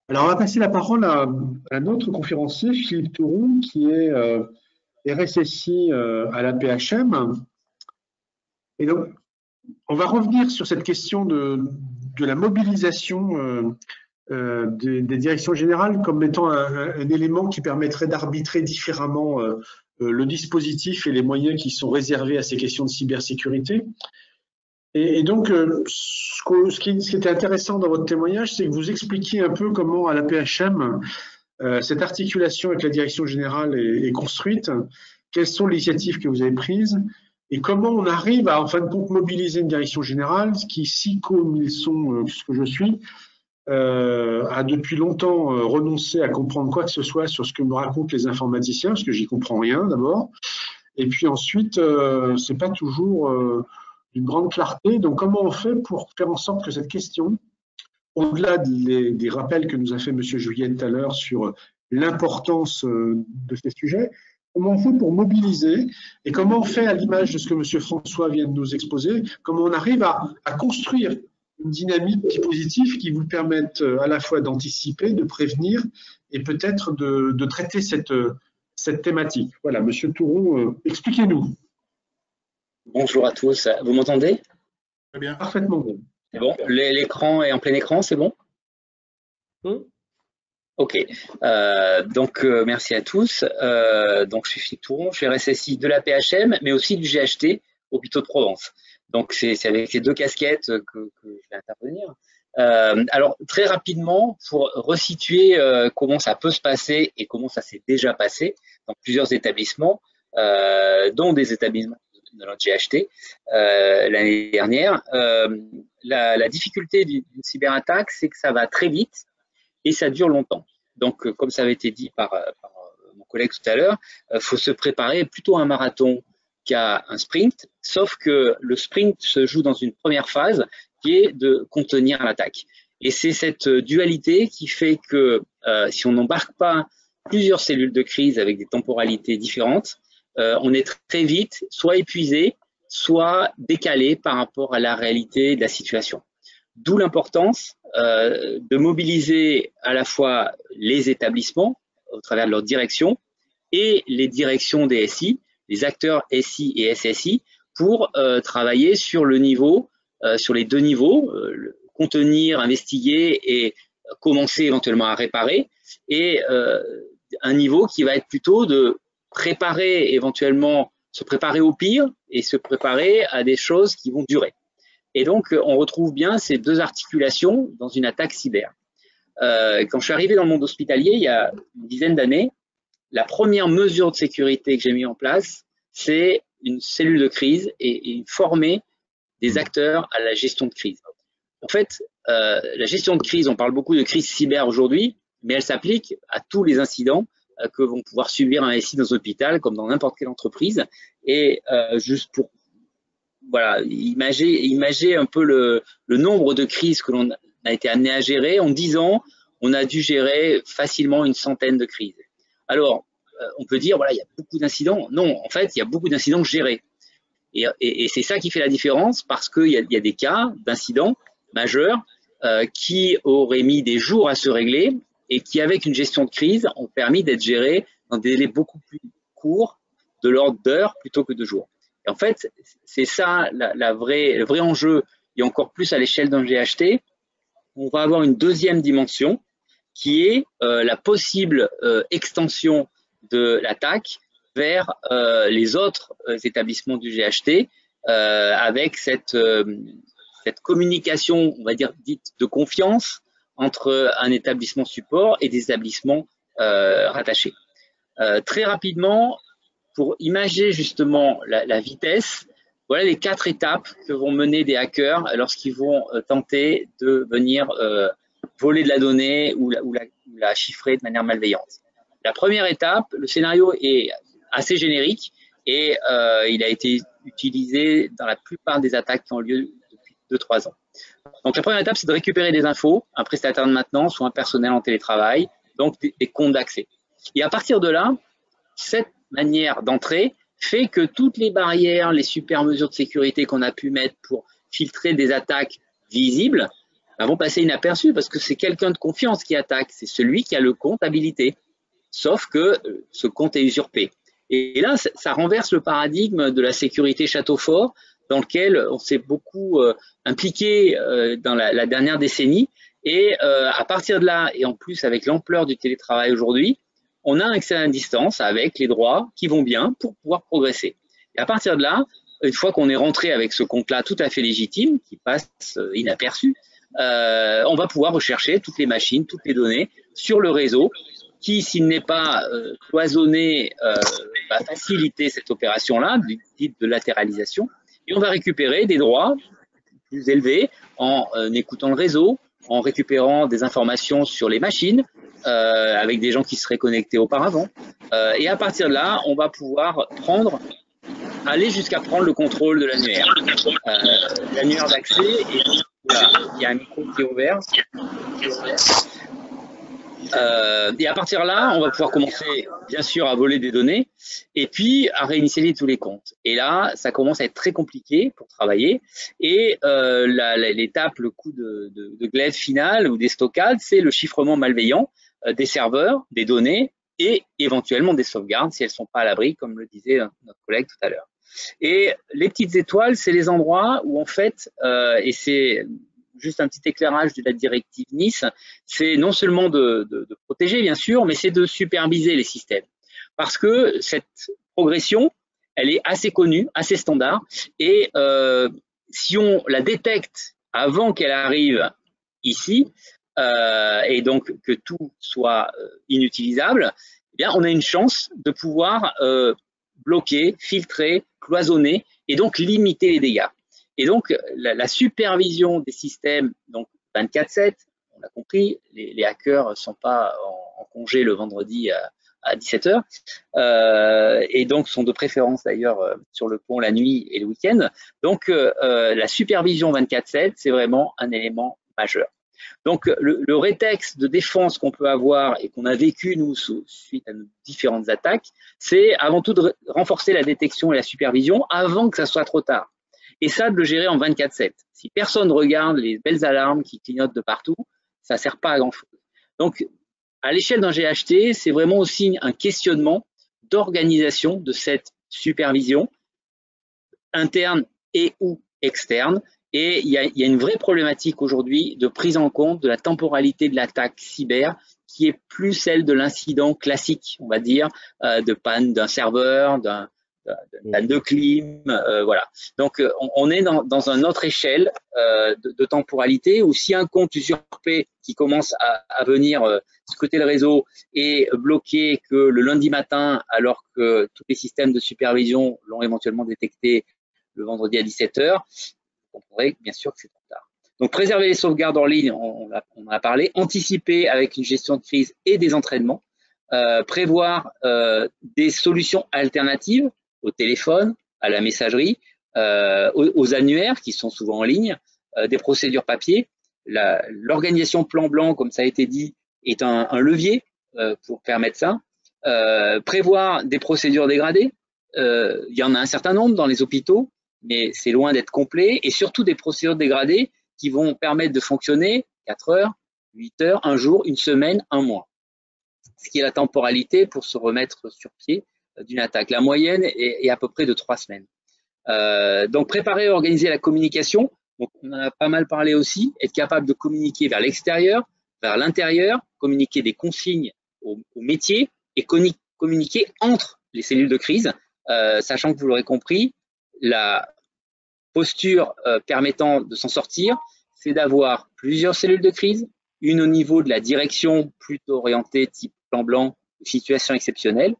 Alors, on va passer la parole à notre conférencier, Philippe Touron, qui est RSSI à la PHM. Et donc, on va revenir sur cette question de la mobilisation des directions générales comme étant un élément qui permettrait d'arbitrer différemment le dispositif et les moyens qui sont réservés à ces questions de cybersécurité. Et donc, ce qui était intéressant dans votre témoignage, c'est que vous expliquiez un peu comment à la PHM, cette articulation avec la direction générale est construite, quelles sont les initiatives que vous avez prises, et comment on arrive à, en fin de compte, mobiliser une direction générale qui, si comme ils sont ce que je suis, a depuis longtemps renoncé à comprendre quoi que ce soit sur ce que me racontent les informaticiens, parce que j'y comprends rien d'abord. Et puis ensuite, c'est pas toujours d'une grande clarté. Donc, comment on fait pour faire en sorte que cette question, au-delà des rappels que nous a fait M. Juillet tout à l'heure sur l'importance de ces sujets, comment on fait pour mobiliser et comment on fait à l'image de ce que M. François vient de nous exposer, comment on arrive à construire une dynamique positive qui vous permette à la fois d'anticiper, de prévenir et peut-être de traiter cette thématique. Voilà, M. Touron, expliquez-nous. Bonjour à tous, vous m'entendez? Très bien. Parfaitement. C'est bon? L'écran est en plein écran, c'est bon? Ok, donc merci à tous. Donc je suis Philippe Touron, je suis RSSI de la PHM, mais aussi du GHT, Hôpitaux de Provence. Donc c'est avec ces deux casquettes que je vais intervenir. Alors très rapidement, pour resituer comment ça peut se passer et comment ça s'est déjà passé dans plusieurs établissements, dont des établissements de notre GHT l'année dernière. La difficulté d'une cyberattaque, c'est que ça va très vite et ça dure longtemps. Donc, comme ça avait été dit par mon collègue tout à l'heure, faut se préparer plutôt à un marathon qu'à un sprint, sauf que le sprint se joue dans une première phase qui est de contenir l'attaque. Et c'est cette dualité qui fait que si on n'embarque pas plusieurs cellules de crise avec des temporalités différentes, on est très vite soit épuisé, soit décalé par rapport à la réalité de la situation. D'où l'importance de mobiliser à la fois les établissements au travers de leur direction et les directions des SI, les acteurs SI et SSI, pour travailler sur le niveau, sur les deux niveaux, contenir, investiguer et commencer éventuellement à réparer, et un niveau qui va être plutôt de préparer éventuellement, se préparer au pire et se préparer à des choses qui vont durer. Et donc, on retrouve bien ces deux articulations dans une attaque cyber. Quand je suis arrivé dans le monde hospitalier, il y a une dizaine d'années, la première mesure de sécurité que j'ai mis en place, c'est une cellule de crise et former des acteurs à la gestion de crise. En fait, la gestion de crise, on parle beaucoup de crise cyber aujourd'hui, mais elle s'applique à tous les incidents que vont pouvoir subir un SI dans un hôpital, comme dans n'importe quelle entreprise. Et juste pour voilà, imagez un peu le nombre de crises que l'on a été amené à gérer. En 10 ans, on a dû gérer facilement une centaine de crises. Alors, on peut dire, voilà, il y a beaucoup d'incidents. Non, en fait, il y a beaucoup d'incidents gérés. Et c'est ça qui fait la différence, parce qu'il y a des cas d'incidents majeurs qui auraient mis des jours à se régler et qui, avec une gestion de crise, ont permis d'être gérés dans des délais beaucoup plus courts, de l'ordre d'heures plutôt que de jours. Et en fait, c'est ça le vrai enjeu, et encore plus à l'échelle d'un GHT. On va avoir une deuxième dimension qui est la possible extension de l'attaque vers les autres établissements du GHT avec cette communication, on va dire, dite de confiance entre un établissement support et des établissements rattachés. Très rapidement, pour imager justement la vitesse, voilà les 4 étapes que vont mener des hackers lorsqu'ils vont tenter de venir voler de la donnée ou la chiffrer de manière malveillante. La première étape, le scénario est assez générique et il a été utilisé dans la plupart des attaques qui ont lieu depuis 2-3 ans. Donc la première étape, c'est de récupérer des infos, un prestataire de maintenance ou un personnel en télétravail, donc des comptes d'accès. Et à partir de là, cette manière d'entrer fait que toutes les barrières, les super mesures de sécurité qu'on a pu mettre pour filtrer des attaques visibles vont passer inaperçues parce que c'est quelqu'un de confiance qui attaque, c'est celui qui a le compte habilité, sauf que ce compte est usurpé. Et là, ça renverse le paradigme de la sécurité château fort dans lequel on s'est beaucoup impliqué dans la dernière décennie. Et à partir de là, et en plus avec l'ampleur du télétravail aujourd'hui, on a un accès à distance avec les droits qui vont bien pour pouvoir progresser. Et à partir de là, une fois qu'on est rentré avec ce compte-là tout à fait légitime, qui passe inaperçu, on va pouvoir rechercher toutes les machines, toutes les données sur le réseau qui, s'il n'est pas cloisonné, va faciliter cette opération-là, du type de latéralisation. Et on va récupérer des droits plus élevés en écoutant le réseau, en récupérant des informations sur les machines, avec des gens qui seraient connectés auparavant. Et à partir de là, on va pouvoir aller jusqu'à prendre le contrôle de l'annuaire. L'annuaire d'accès, il y a un micro qui est ouvert. Et à partir de là, on va pouvoir commencer, bien sûr, à voler des données et puis à réinitialiser tous les comptes. Et là, ça commence à être très compliqué pour travailler. Et l'étape, le coup de glaive final ou des stockades, c'est le chiffrement malveillant des serveurs, des données et éventuellement des sauvegardes si elles ne sont pas à l'abri, comme le disait notre collègue tout à l'heure. Et les petites étoiles, c'est les endroits où, en fait, et c'est juste un petit éclairage de la directive Nice, c'est non seulement de protéger, bien sûr, mais c'est de superviser les systèmes. Parce que cette progression, elle est assez connue, assez standard, et si on la détecte avant qu'elle arrive ici, et donc que tout soit inutilisable, eh bien, on a une chance de pouvoir bloquer, filtrer, cloisonner, et donc limiter les dégâts. Et donc, la supervision des systèmes, donc 24/7, on l'a compris, les hackers ne sont pas en congé le vendredi à 17 h, et donc sont de préférence d'ailleurs sur le pont la nuit et le week-end. Donc, la supervision 24/7, c'est vraiment un élément majeur. Donc, le rétex de défense qu'on peut avoir et qu'on a vécu, nous, suite à nos différentes attaques, c'est avant tout de renforcer la détection et la supervision avant que ça soit trop tard. Et ça, de le gérer en 24/7. Si personne regarde les belles alarmes qui clignotent de partout, ça ne sert pas à grand-chose. Donc, à l'échelle d'un GHT, c'est vraiment aussi un questionnement d'organisation de cette supervision interne et ou externe. Et il y a une vraie problématique aujourd'hui de prise en compte de la temporalité de l'attaque cyber qui est plus celle de l'incident classique, on va dire, de panne d'un serveur, d'un panne de clim, voilà. Donc, on est dans une autre échelle de temporalité où si un compte usurpé qui commence à venir scruter le réseau et bloquer que le lundi matin, alors que tous les systèmes de supervision l'ont éventuellement détecté le vendredi à 17 h, vous comprendrez bien sûr que c'est trop tard. Donc, préserver les sauvegardes en ligne, on en a parlé, anticiper avec une gestion de crise et des entraînements, prévoir des solutions alternatives au téléphone, à la messagerie, aux annuaires qui sont souvent en ligne, des procédures papier. L'organisation plan blanc, comme ça a été dit, est un levier pour permettre ça. Prévoir des procédures dégradées. Il y en a un certain nombre dans les hôpitaux, mais c'est loin d'être complet. Et surtout des procédures dégradées qui vont permettre de fonctionner 4 heures, 8 heures, un jour, une semaine, un mois. Ce qui est la temporalité pour se remettre sur pied d'une attaque. La moyenne est à peu près de 3 semaines. Donc, préparer et organiser la communication. Donc, on en a pas mal parlé aussi. Être capable de communiquer vers l'extérieur, vers l'intérieur, communiquer des consignes au métier et communiquer entre les cellules de crise, sachant que vous l'aurez compris, la posture permettant de s'en sortir, c'est d'avoir plusieurs cellules de crise, une au niveau de la direction plutôt orientée type plan blanc, situation exceptionnelle,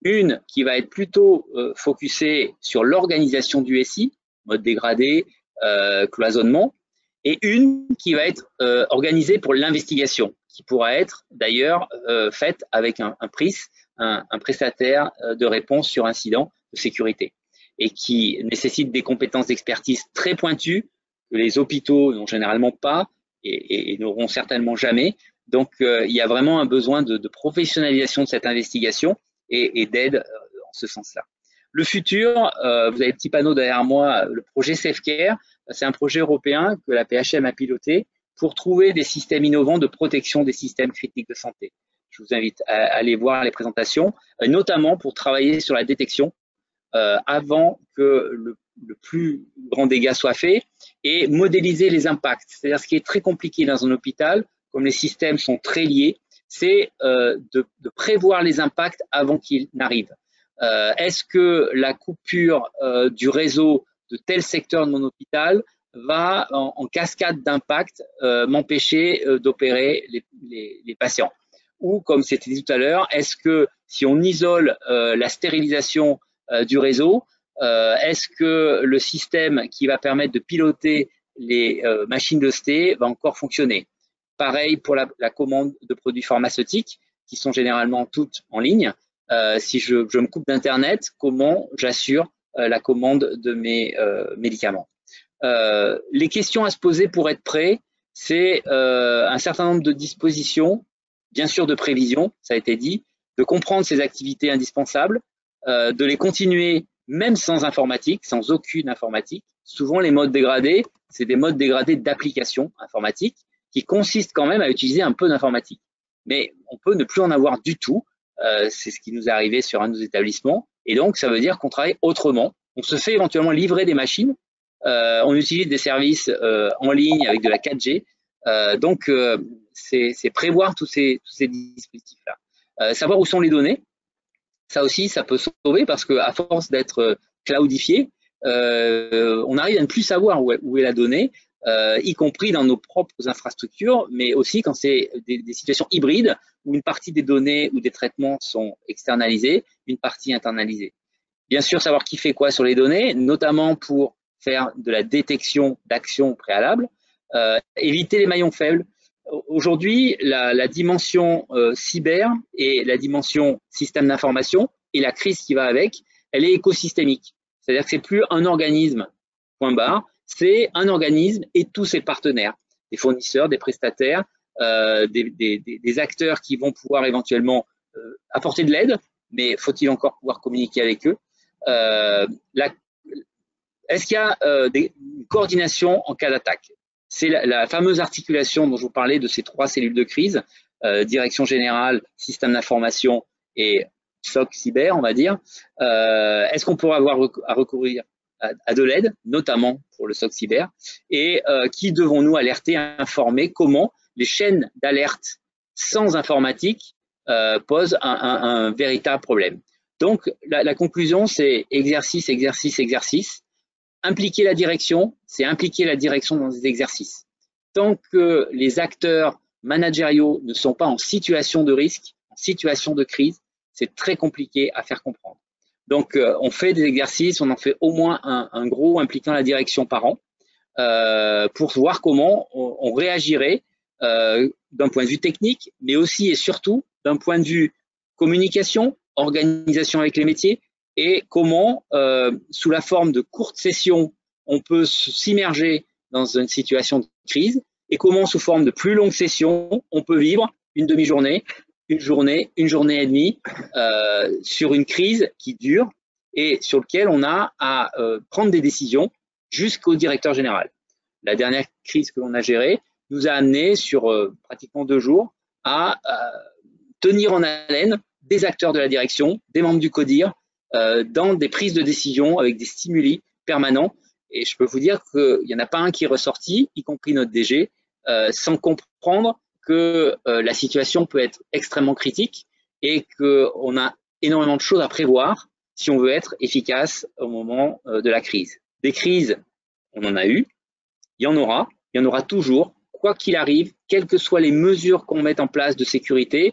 une qui va être plutôt focusée sur l'organisation du SI, mode dégradé, cloisonnement, et une qui va être organisée pour l'investigation, qui pourra être d'ailleurs faite avec un PRIS, un prestataire de réponse sur incident de sécurité, et qui nécessite des compétences d'expertise très pointues que les hôpitaux n'ont généralement pas et n'auront certainement jamais. Donc, il y a vraiment un besoin de professionnalisation de cette investigation et d'aide en ce sens-là. Le futur, vous avez le petit panneau derrière moi, le projet SafeCare, c'est un projet européen que la PHM a piloté pour trouver des systèmes innovants de protection des systèmes critiques de santé. Je vous invite à aller voir les présentations, notamment pour travailler sur la détection avant que le plus grand dégât soit fait et modéliser les impacts. C'est-à-dire ce qui est très compliqué dans un hôpital, comme les systèmes sont très liés, c'est de prévoir les impacts avant qu'ils n'arrivent. Est-ce que la coupure du réseau de tel secteur de mon hôpital va en cascade d'impact m'empêcher d'opérer les patients? Ou comme c'était dit tout à l'heure, est-ce que si on isole la stérilisation du réseau, est-ce que le système qui va permettre de piloter les machines de sté va encore fonctionner? Pareil pour la commande de produits pharmaceutiques qui sont généralement toutes en ligne. Si je me coupe d'Internet, comment j'assure la commande de mes médicaments? Les questions à se poser pour être prêt, c'est un certain nombre de dispositions, bien sûr de prévision, ça a été dit, de comprendre ces activités indispensables, de les continuer même sans informatique, sans aucune informatique. Souvent, les modes dégradés, c'est des modes dégradés d'application informatique qui consistent quand même à utiliser un peu d'informatique. Mais on peut ne plus en avoir du tout. C'est ce qui nous est arrivé sur un de nos établissements. Et donc, ça veut dire qu'on travaille autrement. On se fait éventuellement livrer des machines. On utilise des services en ligne avec de la 4G. Donc, c'est prévoir tous ces dispositifs-là. Savoir où sont les données. Ça aussi, ça peut sauver parce qu'à force d'être cloudifié, on arrive à ne plus savoir où est la donnée, y compris dans nos propres infrastructures, mais aussi quand c'est des situations hybrides où une partie des données ou des traitements sont externalisés, une partie internalisée. Bien sûr, savoir qui fait quoi sur les données, notamment pour faire de la détection d'actions préalables, éviter les maillons faibles. Aujourd'hui, la dimension cyber et la dimension système d'information et la crise qui va avec, elle est écosystémique. C'est-à-dire que c'est plus un organisme, point barre, c'est un organisme et tous ses partenaires, des fournisseurs, des prestataires, des acteurs qui vont pouvoir éventuellement apporter de l'aide, mais faut-il encore pouvoir communiquer avec eux? Est-ce qu'il y a une coordination en cas d'attaque? C'est la fameuse articulation dont je vous parlais de ces 3 cellules de crise, direction générale, système d'information et SOC cyber, on va dire. Est-ce qu'on pourra avoir à recourir à de l'aide, notamment pour le SOC cyber, et qui devons-nous alerter, informer, comment les chaînes d'alerte sans informatique posent un véritable problème. Donc, la conclusion, c'est exercice, exercice, exercice. Impliquer la direction, c'est impliquer la direction dans des exercices. Tant que les acteurs managériaux ne sont pas en situation de risque, en situation de crise, c'est très compliqué à faire comprendre. Donc, on fait des exercices, on en fait au moins un gros impliquant la direction par an pour voir comment on réagirait d'un point de vue technique, mais aussi et surtout d'un point de vue communication, organisation avec les métiers, et comment, sous la forme de courtes sessions, on peut s'immerger dans une situation de crise, et comment, sous forme de plus longues sessions, on peut vivre une demi-journée, une journée et demie sur une crise qui dure et sur laquelle on a à prendre des décisions jusqu'au directeur général. La dernière crise que l'on a gérée nous a amené sur pratiquement 2 jours à tenir en haleine des acteurs de la direction, des membres du CODIR, dans des prises de décision avec des stimuli permanents. Et je peux vous dire qu'il n'y en a pas un qui est ressorti, y compris notre DG, sans comprendre que la situation peut être extrêmement critique et qu'on a énormément de choses à prévoir si on veut être efficace au moment de la crise. Des crises, on en a eu, il y en aura toujours, quoi qu'il arrive, quelles que soient les mesures qu'on mette en place de sécurité.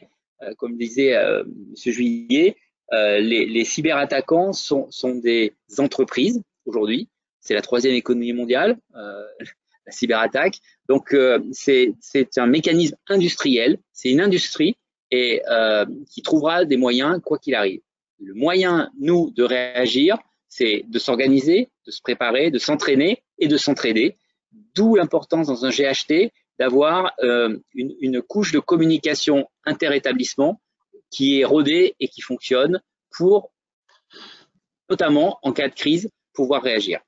Comme disait M. Juillet, les cyberattaquants sont des entreprises aujourd'hui. C'est la 3e économie mondiale, la cyberattaque. Donc, c'est un mécanisme industriel, c'est une industrie et qui trouvera des moyens quoi qu'il arrive. Le moyen, nous, de réagir, c'est de s'organiser, de se préparer, de s'entraîner et de s'entraider. D'où l'importance dans un GHT d'avoir une couche de communication interétablissement qui est rodée et qui fonctionne pour, notamment en cas de crise, pouvoir réagir.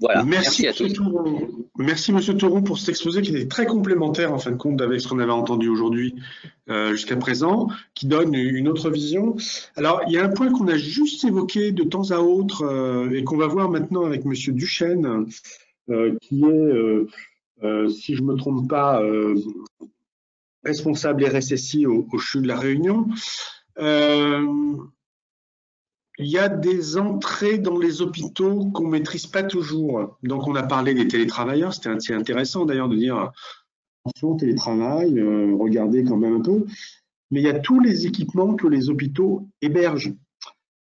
Voilà, merci à tous. Merci Monsieur Thoron pour cet exposé qui était très complémentaire en fin de compte avec ce qu'on avait entendu aujourd'hui jusqu'à présent, qui donne une autre vision. Alors, il y a un point qu'on a juste évoqué de temps à autre et qu'on va voir maintenant avec Monsieur Duchesne, qui est, si je ne me trompe pas, responsable RSSI au CHU de La Réunion. Il y a des entrées dans les hôpitaux qu'on ne maîtrise pas toujours. Donc, on a parlé des télétravailleurs. C'était intéressant d'ailleurs de dire attention, télétravail, regardez quand même un peu. Mais il y a tous les équipements que les hôpitaux hébergent.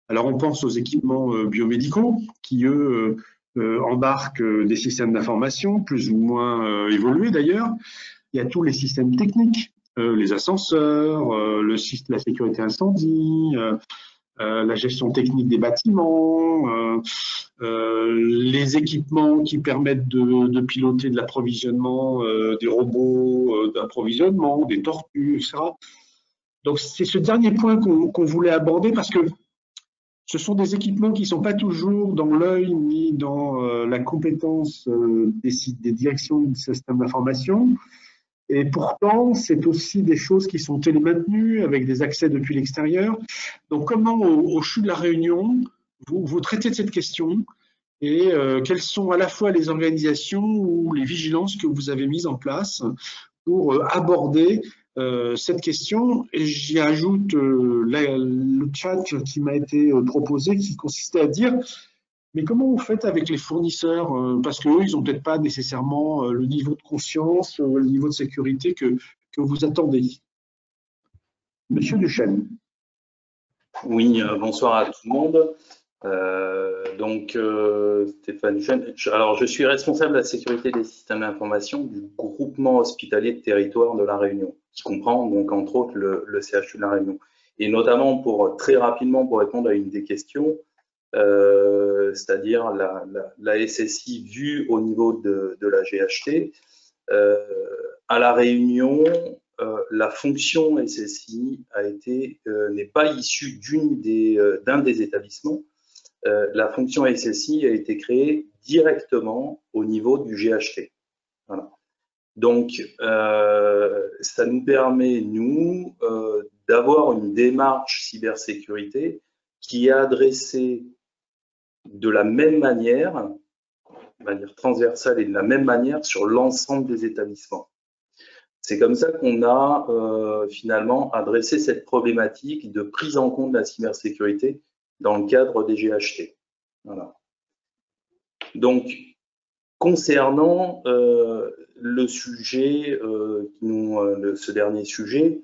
Alors, on pense aux équipements biomédicaux qui, eux, embarquent des systèmes d'information plus ou moins évolués d'ailleurs. Il y a tous les systèmes techniques, les ascenseurs, la sécurité incendie, la gestion technique des bâtiments, les équipements qui permettent de piloter de l'approvisionnement, des robots d'approvisionnement, des tortues, etc. Donc, c'est ce dernier point qu'on voulait aborder parce que ce sont des équipements qui ne sont pas toujours dans l'œil ni dans la compétence des directions du système d'information. Et pourtant, c'est aussi des choses qui sont télémaintenues avec des accès depuis l'extérieur. Donc, comment au CHU de La Réunion, vous traitez de cette question et quelles sont à la fois les organisations ou les vigilances que vous avez mises en place pour aborder cette question? Et j'y ajoute le chat qui m'a été proposé qui consistait à dire mais comment vous faites avec les fournisseurs? Parce qu'eux, ils n'ont peut-être pas nécessairement le niveau de conscience, le niveau de sécurité que vous attendez. Monsieur Duchesne. Oui, bonsoir à tout le monde. Stéphane Duchesne. Alors, je suis responsable de la sécurité des systèmes d'information du groupement hospitalier de territoire de La Réunion, qui comprend donc entre autres le CHU de La Réunion. Et notamment, très rapidement, pour répondre à une des questions, c'est-à-dire la SSI vue au niveau de la GHT. À La Réunion, la fonction SSI n'est pas issue d'un des établissements. La fonction SSI a été créée directement au niveau du GHT. Voilà. Donc, ça nous permet, nous, d'avoir une démarche cybersécurité qui est adressée de la même manière, de manière transversale et de la même manière sur l'ensemble des établissements. C'est comme ça qu'on a finalement adressé cette problématique de prise en compte de la cybersécurité dans le cadre des GHT. Voilà. Donc, concernant le sujet, ce dernier sujet,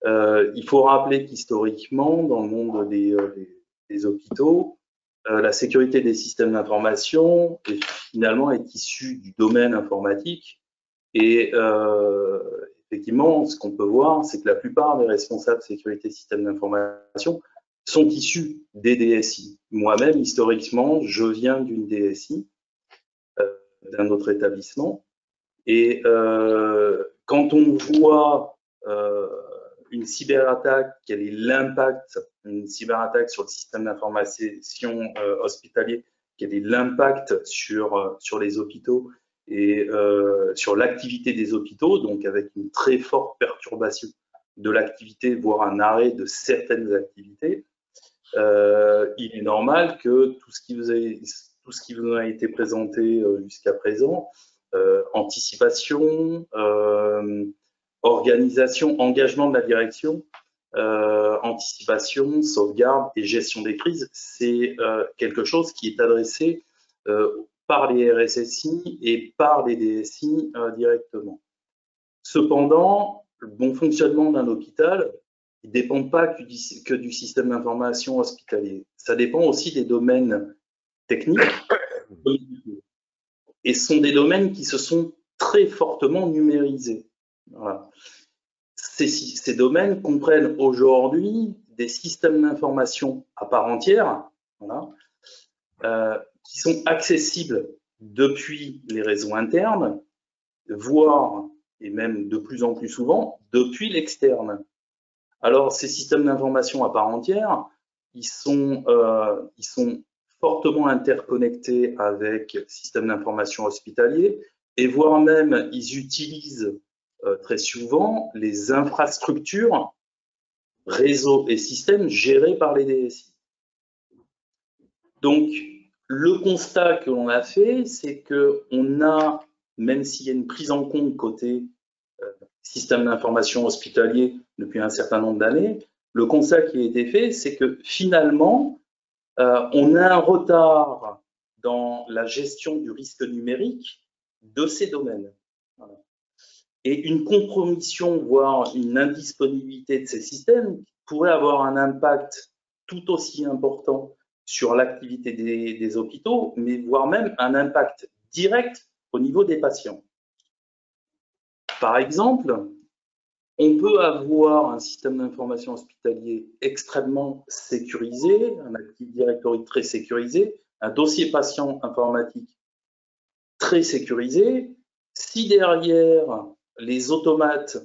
il faut rappeler qu'historiquement, dans le monde des hôpitaux, la sécurité des systèmes d'information finalement est issue du domaine informatique et effectivement, ce qu'on peut voir, c'est que la plupart des responsables de sécurité des systèmes d'information sont issus des DSI. Moi-même, historiquement, je viens d'une DSI, d'un autre établissement, et quand on voit une cyberattaque, quel est l'impact, une cyberattaque sur le système d'information hospitalier, quel est l'impact sur les hôpitaux et sur l'activité des hôpitaux, donc avec une très forte perturbation de l'activité, voire un arrêt de certaines activités, il est normal que tout ce qui vous a été présenté jusqu'à présent, anticipation, organisation, engagement de la direction, anticipation, sauvegarde et gestion des crises, c'est quelque chose qui est adressé par les RSSI et par les DSI directement. Cependant, le bon fonctionnement d'un hôpital ne dépend pas que du système d'information hospitalier. Ça dépend aussi des domaines techniques et ce sont des domaines qui se sont très fortement numérisés. Voilà. Ces domaines comprennent aujourd'hui des systèmes d'information à part entière, voilà, qui sont accessibles depuis les réseaux internes, voire, et même de plus en plus souvent, depuis l'externe. Alors, ces systèmes d'information à part entière, ils sont fortement interconnectés avec le système d'information hospitalier, et voire même, ils utilisent très souvent les infrastructures, réseaux et systèmes gérés par les DSI. Donc, le constat que l'on a fait, c'est qu'on a, même s'il y a une prise en compte côté système d'information hospitalier depuis un certain nombre d'années, le constat qui a été fait, c'est que finalement, on a un retard dans la gestion du risque numérique de ces domaines. Voilà. Et une compromission, voire une indisponibilité de ces systèmes pourrait avoir un impact tout aussi important sur l'activité des hôpitaux, mais voire même un impact direct au niveau des patients. Par exemple, on peut avoir un système d'information hospitalier extrêmement sécurisé, un Active Directory très sécurisé, un dossier patient informatique très sécurisé. Si derrière les automates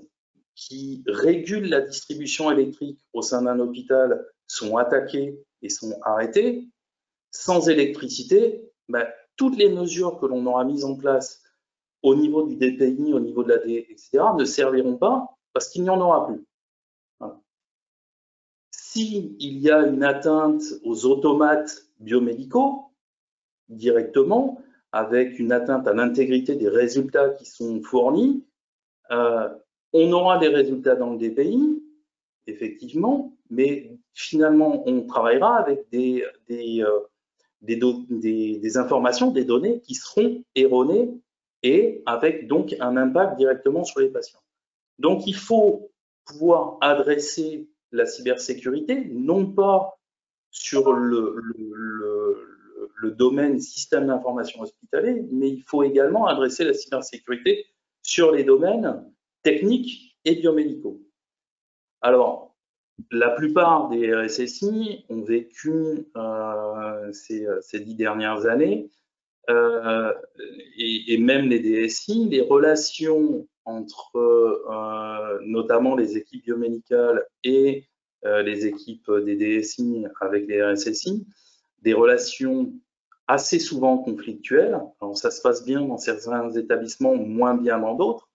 qui régulent la distribution électrique au sein d'un hôpital sont attaqués et sont arrêtés, sans électricité, ben, toutes les mesures que l'on aura mises en place au niveau du DPI, au niveau de l'AD, etc., ne serviront pas parce qu'il n'y en aura plus. Voilà. S'il y a une atteinte aux automates biomédicaux, directement, avec une atteinte à l'intégrité des résultats qui sont fournis, on aura des résultats dans le DPI, effectivement, mais finalement, on travaillera avec des informations, des données qui seront erronées et avec donc un impact directement sur les patients. Donc, il faut pouvoir adresser la cybersécurité, non pas sur le domaine système d'information hospitalier, mais il faut également adresser la cybersécurité sur les domaines techniques et biomédicaux. Alors, la plupart des RSSI ont vécu ces 10 dernières années, et même les DSI, les relations entre notamment les équipes biomédicales et les équipes des DSI avec les RSSI, des relations assez souvent conflictuelles. Alors, ça se passe bien dans certains établissements, moins bien dans d'autres,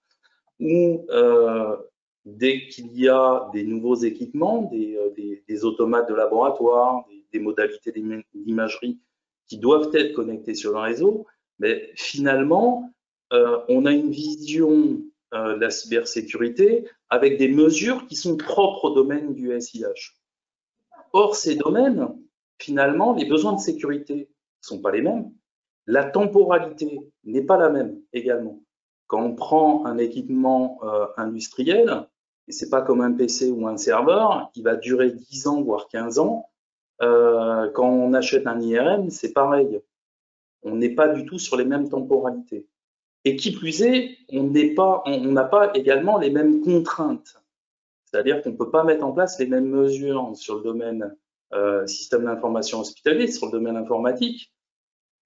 où dès qu'il y a des nouveaux équipements, des automates de laboratoire, des modalités d'imagerie qui doivent être connectés sur le réseau, mais finalement, on a une vision de la cybersécurité avec des mesures qui sont propres au domaine du SIH. Or, ces domaines, finalement, les besoins de sécurité ne sont pas les mêmes. La temporalité n'est pas la même également. Quand on prend un équipement industriel, et ce n'est pas comme un PC ou un serveur, il va durer 10 ans, voire 15 ans. Quand on achète un IRM, c'est pareil. On n'est pas du tout sur les mêmes temporalités. Et qui plus est, on n'a pas également les mêmes contraintes. C'est-à-dire qu'on ne peut pas mettre en place les mêmes mesures sur le domaine système d'information hospitalier, sur le domaine informatique,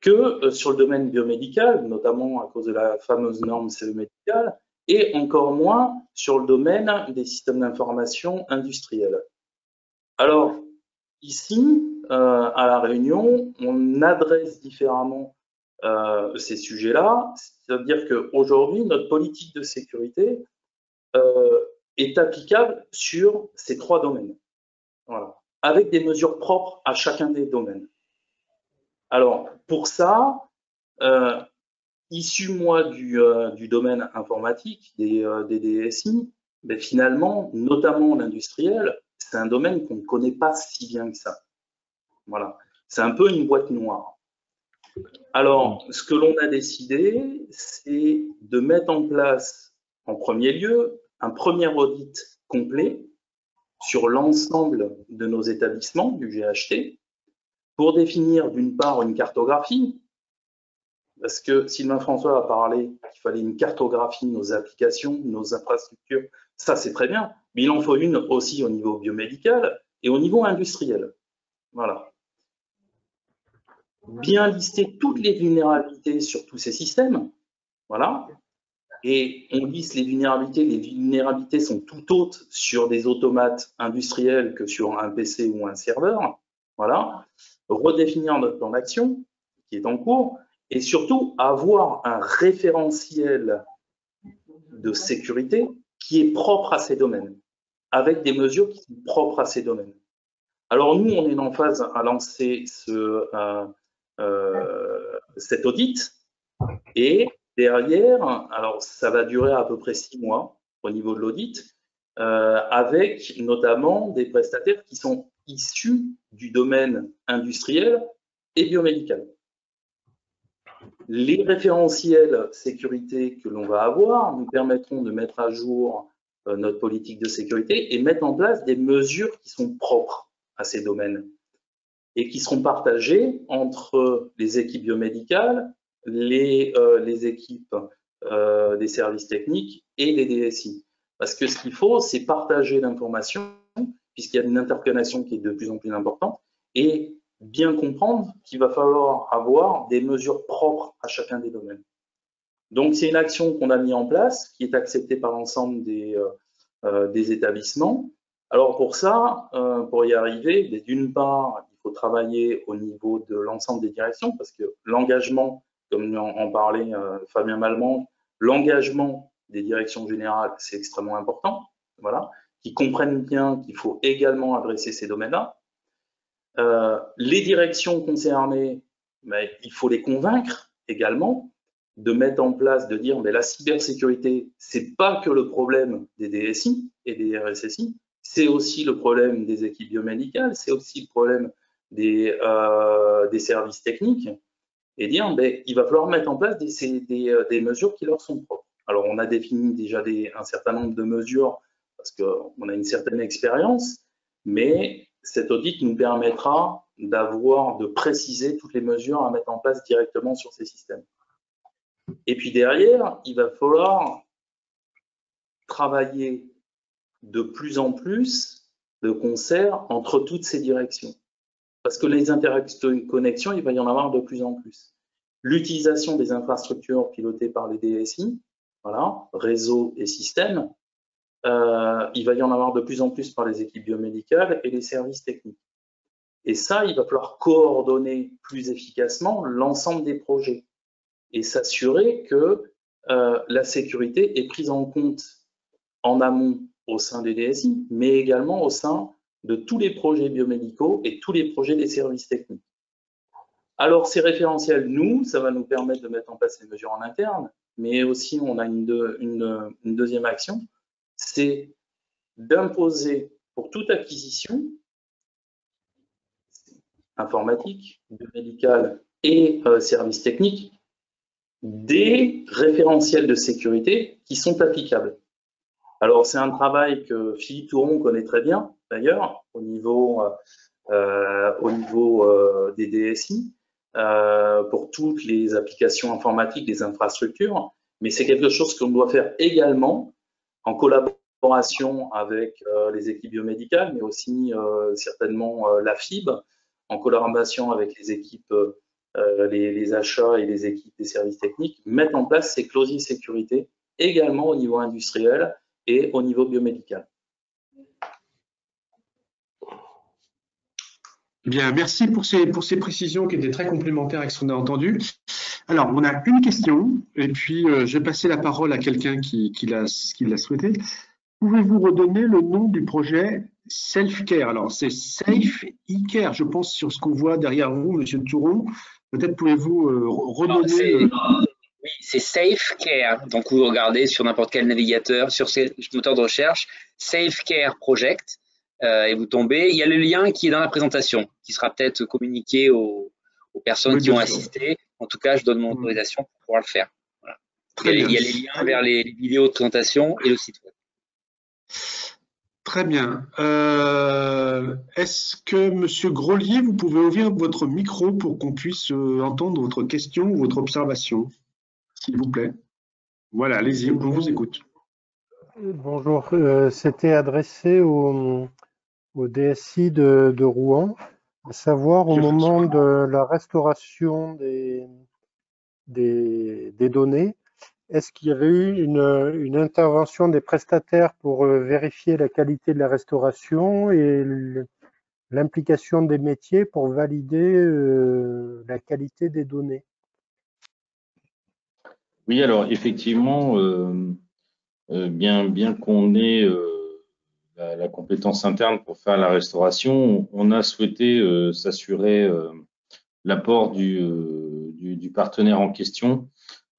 que sur le domaine biomédical, notamment à cause de la fameuse norme CE médicale, et encore moins sur le domaine des systèmes d'information industriels. Alors, ici, à La Réunion, on adresse différemment ces sujets-là, c'est-à-dire qu'aujourd'hui, notre politique de sécurité est applicable sur ces 3 domaines, voilà, avec des mesures propres à chacun des domaines. Alors, pour ça, issu moi du domaine informatique, des DSI, mais finalement, notamment l'industriel, c'est un domaine qu'on ne connaît pas si bien que ça. Voilà, c'est un peu une boîte noire. Alors, ce que l'on a décidé, c'est de mettre en place, en premier lieu, un premier audit complet sur l'ensemble de nos établissements du GHT pour définir d'une part une cartographie, parce que Sylvain François a parlé qu'il fallait une cartographie de nos applications, de nos infrastructures, ça c'est très bien, mais il en faut une aussi au niveau biomédical et au niveau industriel. Voilà. Bien lister toutes les vulnérabilités sur tous ces systèmes, voilà. Et on liste les vulnérabilités sont tout autres sur des automates industriels que sur un PC ou un serveur, voilà. Redéfinir notre plan d'action qui est en cours et surtout avoir un référentiel de sécurité qui est propre à ces domaines, avec des mesures qui sont propres à ces domaines. Alors nous, on est en phase à lancer cet audit et derrière, alors ça va durer à peu près 6 mois au niveau de l'audit, avec notamment des prestataires qui sont issus du domaine industriel et biomédical. Les référentiels sécurité que l'on va avoir nous permettront de mettre à jour notre politique de sécurité et mettre en place des mesures qui sont propres à ces domaines et qui seront partagées entre les équipes biomédicales, les équipes des services techniques et les DSI. Parce que ce qu'il faut, c'est partager l'information, puisqu'il y a une interconnexion qui est de plus en plus importante, et bien comprendre qu'il va falloir avoir des mesures propres à chacun des domaines. Donc, c'est une action qu'on a mis en place, qui est acceptée par l'ensemble des établissements. Alors, pour ça, pour y arriver, d'une part, il faut travailler au niveau de l'ensemble des directions, parce que l'engagement, comme en parlait Fabien Malbanc, l'engagement des directions générales, c'est extrêmement important, voilà, qui comprennent bien qu'il faut également adresser ces domaines-là. Les directions concernées, mais il faut les convaincre également de mettre en place, de dire mais la cybersécurité, c'est pas que le problème des DSI et des RSSI, c'est aussi le problème des équipes biomédicales, c'est aussi le problème des services techniques, et dire ben, il va falloir mettre en place des mesures qui leur sont propres. Alors on a défini déjà un certain nombre de mesures parce qu'on a une certaine expérience, mais cet audit nous permettra de préciser toutes les mesures à mettre en place directement sur ces systèmes. Et puis derrière, il va falloir travailler de plus en plus de concert entre toutes ces directions. Parce que les interconnexions, il va y en avoir de plus en plus. L'utilisation des infrastructures pilotées par les DSI, voilà, réseau et système, il va y en avoir de plus en plus par les équipes biomédicales et les services techniques. Et ça, il va falloir coordonner plus efficacement l'ensemble des projets et s'assurer que la sécurité est prise en compte en amont au sein des DSI, mais également au sein de tous les projets biomédicaux et tous les projets des services techniques. Alors, ces référentiels, nous, ça va nous permettre de mettre en place ces mesures en interne, mais aussi on a une deuxième action, c'est d'imposer pour toute acquisition informatique, biomédicale et services techniques des référentiels de sécurité qui sont applicables. Alors, c'est un travail que Philippe Touron connaît très bien, d'ailleurs, au niveau des DSI, pour toutes les applications informatiques, les infrastructures, mais c'est quelque chose qu'on doit faire également en collaboration avec les équipes biomédicales, mais aussi certainement la FIB, en collaboration avec les équipes, les achats et les équipes des services techniques, mettre en place ces clauses sécurité également au niveau industriel et au niveau biomédical. Bien, merci pour ces précisions qui étaient très complémentaires avec ce qu'on a entendu. Alors, on a une question, et puis je vais passer la parole à quelqu'un qui l'a souhaité. Pouvez-vous redonner le nom du projet Self-Care? Alors, c'est Safe e-Care, je pense, sur ce qu'on voit derrière vous, Monsieur Touron. Peut-être pouvez-vous redonner… Oui, c'est Safe Care. Donc, vous regardez sur n'importe quel navigateur, sur ces moteurs de recherche, Safe Care Project, et vous tombez. Il y a le lien qui est dans la présentation, qui sera peut-être communiqué aux personnes qui ont assisté. En tout cas, je donne mon autorisation pour pouvoir le faire. Voilà. Il y a les liens vers les vidéos de présentation et le site web. Très bien. Est-ce que, Monsieur Grolier, vous pouvez ouvrir votre micro pour qu'on puisse entendre votre question ou votre observation, s'il vous plaît? Voilà, allez-y, on vous écoute. Bonjour, c'était adressé au DSI de Rouen, à savoir au moment de la restauration des données, est-ce qu'il y avait eu une intervention des prestataires pour vérifier la qualité de la restauration et l'implication des métiers pour valider la qualité des données? Oui, alors effectivement, bien qu'on ait la compétence interne pour faire la restauration, on a souhaité s'assurer l'apport du partenaire en question.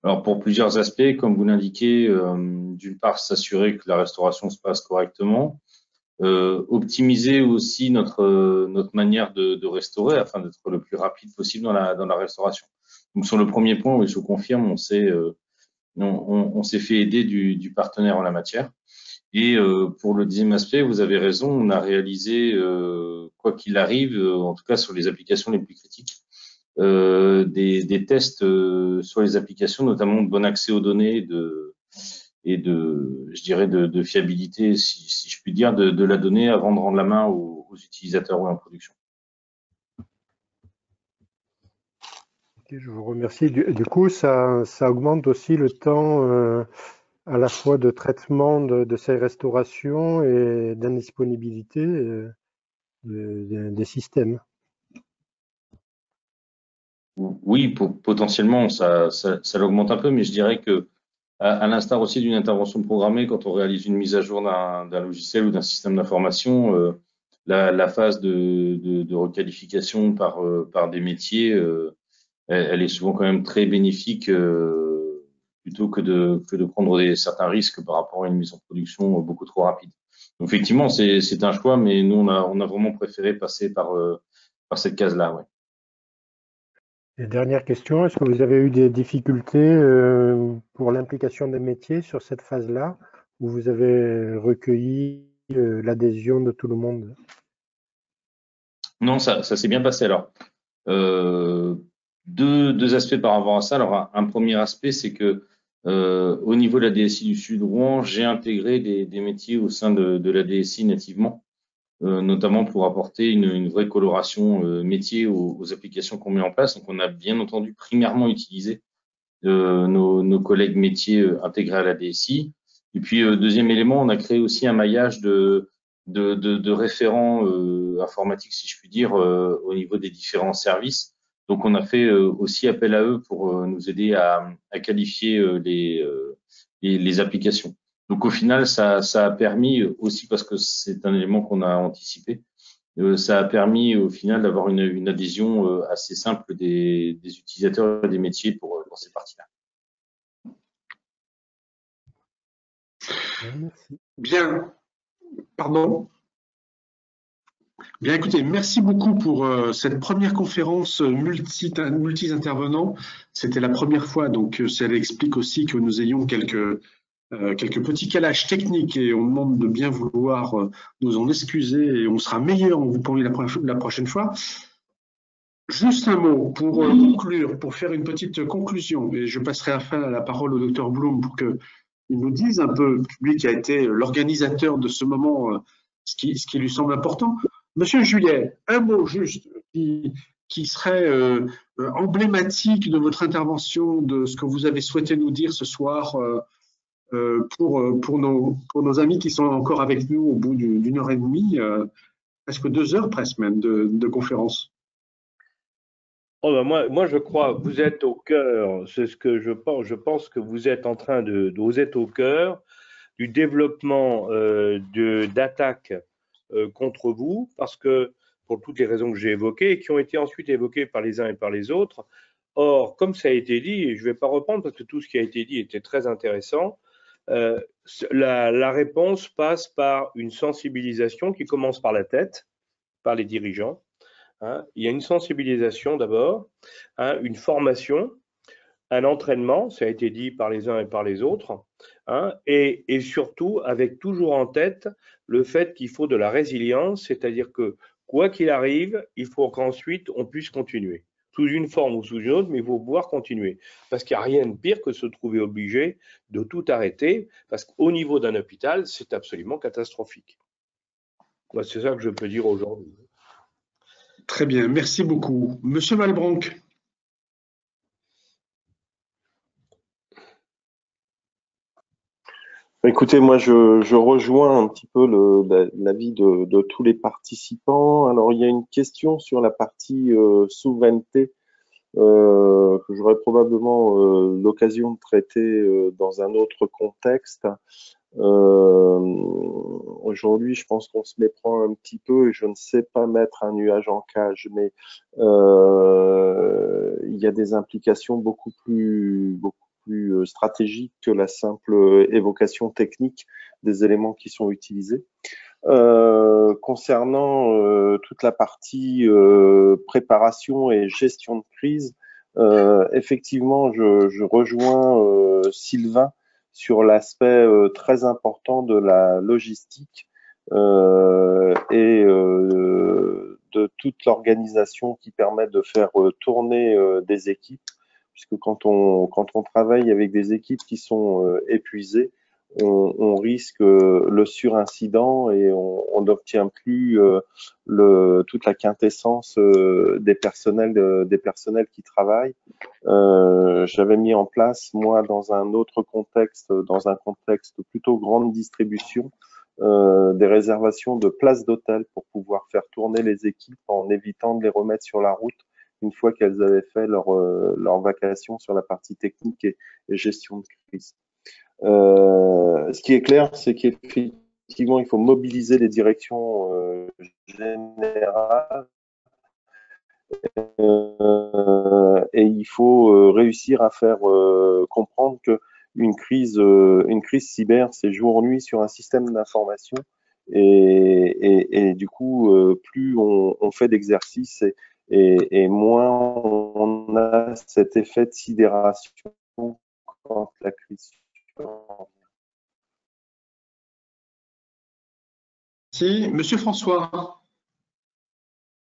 Alors pour plusieurs aspects, comme vous l'indiquez, d'une part s'assurer que la restauration se passe correctement, optimiser aussi notre manière de restaurer afin d'être le plus rapide possible dans la restauration. Donc sur le premier point, oui, je vous confirme, on s'est fait aider du partenaire en la matière. Et pour le deuxième aspect, vous avez raison, on a réalisé, quoi qu'il arrive, en tout cas sur les applications les plus critiques, des tests sur les applications, notamment de bon accès aux données et de fiabilité, si je puis dire, de la donnée avant de rendre la main aux utilisateurs ou en production. Okay, je vous remercie. Du coup, ça augmente aussi le temps à la fois de traitement de ces restaurations et d'indisponibilité des systèmes. Oui, potentiellement, ça l'augmente un peu, mais je dirais que, à l'instar aussi d'une intervention programmée, quand on réalise une mise à jour d'un logiciel ou d'un système d'information, la phase de requalification par des métiers, elle est souvent quand même très bénéfique, plutôt que de prendre certains risques par rapport à une mise en production beaucoup trop rapide. Donc, effectivement, c'est un choix, mais nous, on a vraiment préféré passer par cette case-là, ouais. Et dernière question, est-ce que vous avez eu des difficultés pour l'implication des métiers sur cette phase-là, où vous avez recueilli l'adhésion de tout le monde? Non, ça s'est bien passé. Alors, deux aspects par rapport à ça. Alors, un premier aspect, c'est que au niveau de la DSI du Sud Rouen, j'ai intégré des métiers au sein de la DSI nativement, notamment pour apporter une vraie coloration métier aux applications qu'on met en place. Donc, on a bien entendu primairement utilisé nos collègues métiers intégrés à la DSI. Et puis, deuxième élément, on a créé aussi un maillage de référents informatiques, si je puis dire, au niveau des différents services. Donc, on a fait aussi appel à eux pour nous aider à qualifier les applications. Donc, au final, ça a permis aussi, parce que c'est un élément qu'on a anticipé, ça a permis au final d'avoir une adhésion assez simple des utilisateurs et des métiers pour ces parties-là. Merci. Bien. Pardon. Bien, écoutez, merci beaucoup pour cette première conférence multi-intervenants. C'était la première fois, donc ça explique aussi que nous ayons quelques petits calages techniques et on demande de bien vouloir nous en excuser et on sera meilleur, on vous promet la prochaine fois. Juste un mot pour conclure, pour faire une petite conclusion, et je passerai enfin la parole au docteur Blum pour qu'il nous dise un peu, lui qui a été l'organisateur de ce moment, ce qui lui semble important. Monsieur Juillet, un mot juste qui serait emblématique de votre intervention, de ce que vous avez souhaité nous dire ce soir pour nos amis qui sont encore avec nous au bout d'une heure et demie, presque 2 heures presque même de conférence. Oh ben moi, je crois, vous êtes au cœur, c'est ce que je pense. Je pense que vous êtes en train vous êtes au cœur du développement d'attaques contre vous, parce que pour toutes les raisons que j'ai évoquées et qui ont été ensuite évoquées par les uns et par les autres, Or, comme ça a été dit, et je ne vais pas reprendre parce que tout ce qui a été dit était très intéressant, la réponse passe par une sensibilisation qui commence par la tête, par les dirigeants. Hein. Il y a une sensibilisation d'abord, hein, une formation, un entraînement, ça a été dit par les uns et par les autres, hein, et surtout avec toujours en tête le fait qu'il faut de la résilience, c'est-à-dire que quoi qu'il arrive, il faut qu'ensuite on puisse continuer, sous une forme ou sous une autre, mais il faut pouvoir continuer. Parce qu'il n'y a rien de pire que se trouver obligé de tout arrêter, parce qu'au niveau d'un hôpital, c'est absolument catastrophique. Moi, c'est ça que je peux dire aujourd'hui. Très bien, merci beaucoup. Monsieur Malbranck. Écoutez, moi, je rejoins un petit peu l'avis de tous les participants. Alors, il y a une question sur la partie souveraineté que j'aurai probablement l'occasion de traiter dans un autre contexte. Aujourd'hui, je pense qu'on se méprend un petit peu et je ne sais pas mettre un nuage en cage, mais il y a des implications beaucoup plus stratégiques que la simple évocation technique des éléments qui sont utilisés. Concernant toute la partie préparation et gestion de crise, effectivement, je rejoins Sylvain sur l'aspect très important de la logistique et de toute l'organisation qui permet de faire tourner des équipes, puisque quand on travaille avec des équipes qui sont épuisées, on risque le surincident et on n'obtient plus toute la quintessence des personnels qui travaillent. J'avais mis en place, moi, dans un autre contexte, dans un contexte plutôt grande distribution, des réservations de places d'hôtel pour pouvoir faire tourner les équipes en évitant de les remettre sur la route une fois qu'elles avaient fait leur vacation sur la partie technique et gestion de crise. Ce qui est clair, c'est qu'effectivement, il faut mobiliser les directions générales et il faut réussir à faire comprendre que une crise cyber, c'est jour-nuit sur un système d'information et du coup, plus on fait d'exercices et moins on a cet effet de sidération quand la crise. Merci. Monsieur François,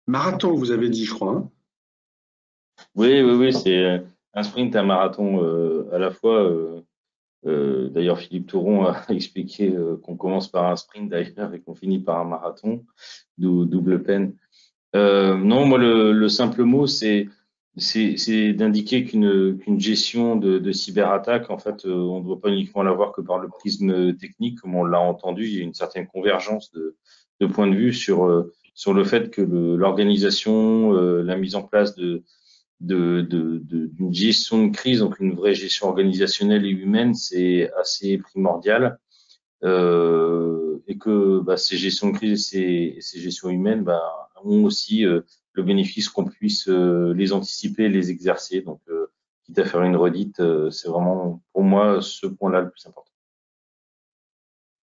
marathon, vous avez dit, je crois. Hein. Oui, c'est un sprint, un marathon à la fois. D'ailleurs, Philippe Touron a expliqué qu'on commence par un sprint d'ailleurs et qu'on finit par un marathon, double peine. Non, moi, le simple mot, c'est d'indiquer qu'une gestion de cyberattaque, en fait, on ne doit pas uniquement la voir que par le prisme technique, comme on l'a entendu. Il y a une certaine convergence de points de vue sur le fait que l'organisation, la mise en place d'une gestion de crise, donc une vraie gestion organisationnelle et humaine, c'est assez primordial. Et que ces gestions de crise et ces gestions humaines ont aussi le bénéfice qu'on puisse les anticiper, les exercer. Donc, quitte à faire une redite, c'est vraiment pour moi ce point-là le plus important.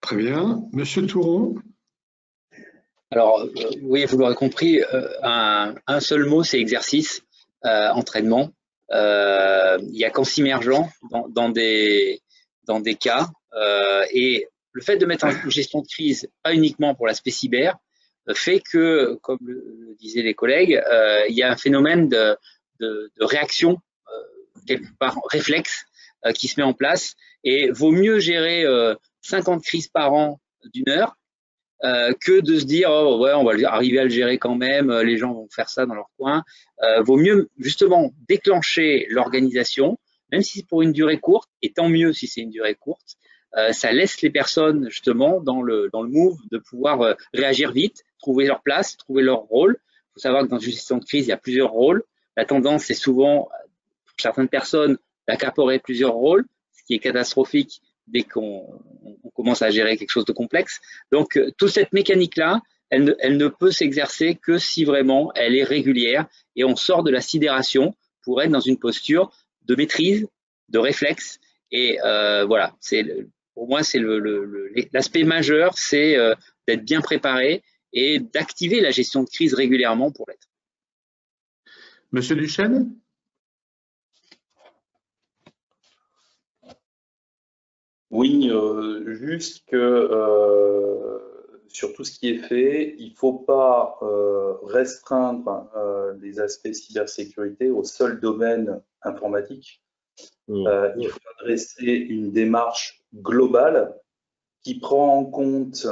Très bien. Monsieur Touron. Alors, oui, vous l'aurez compris, un seul mot, c'est exercice, entraînement. Il y a qu'en s'immergeant dans des cas et le fait de mettre en gestion de crise, pas uniquement pour l'aspect cyber, fait que, comme le disaient les collègues, il y a un phénomène de réaction, quelque part réflexe, qui se met en place. Et vaut mieux gérer 50 crises par an d'une heure que de se dire oh, ouais, on va arriver à le gérer quand même, les gens vont faire ça dans leur coin. Vaut mieux justement déclencher l'organisation, même si c'est pour une durée courte, et tant mieux si c'est une durée courte. Ça laisse les personnes justement dans le move de pouvoir réagir vite, trouver leur place, trouver leur rôle. Il faut savoir que dans une gestion de crise, il y a plusieurs rôles. La tendance, c'est souvent, pour certaines personnes, d'accaparer plusieurs rôles, ce qui est catastrophique dès qu'on commence à gérer quelque chose de complexe. Donc, toute cette mécanique-là, elle ne peut s'exercer que si vraiment elle est régulière et on sort de la sidération pour être dans une posture de maîtrise, de réflexe. Et voilà, pour moi, c'est l'aspect majeur, c'est d'être bien préparé et d'activer la gestion de crise régulièrement pour l'être. Monsieur Duchesne? Oui, juste que sur tout ce qui est fait, il ne faut pas restreindre les aspects cybersécurité au seul domaine informatique. Il faut adresser une démarche globale qui prend en compte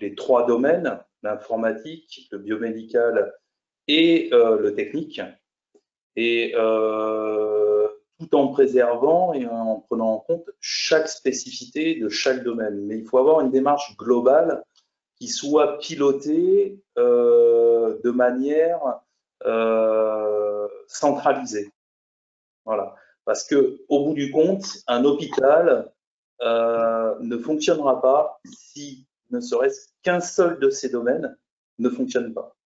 les 3 domaines, l'informatique, le biomédical et le technique, et tout en préservant et en prenant en compte chaque spécificité de chaque domaine. Mais il faut avoir une démarche globale qui soit pilotée de manière centralisée. Voilà. Parce qu'au bout du compte, un hôpital ne fonctionnera pas si ne serait-ce qu'un seul de ces domaines ne fonctionne pas.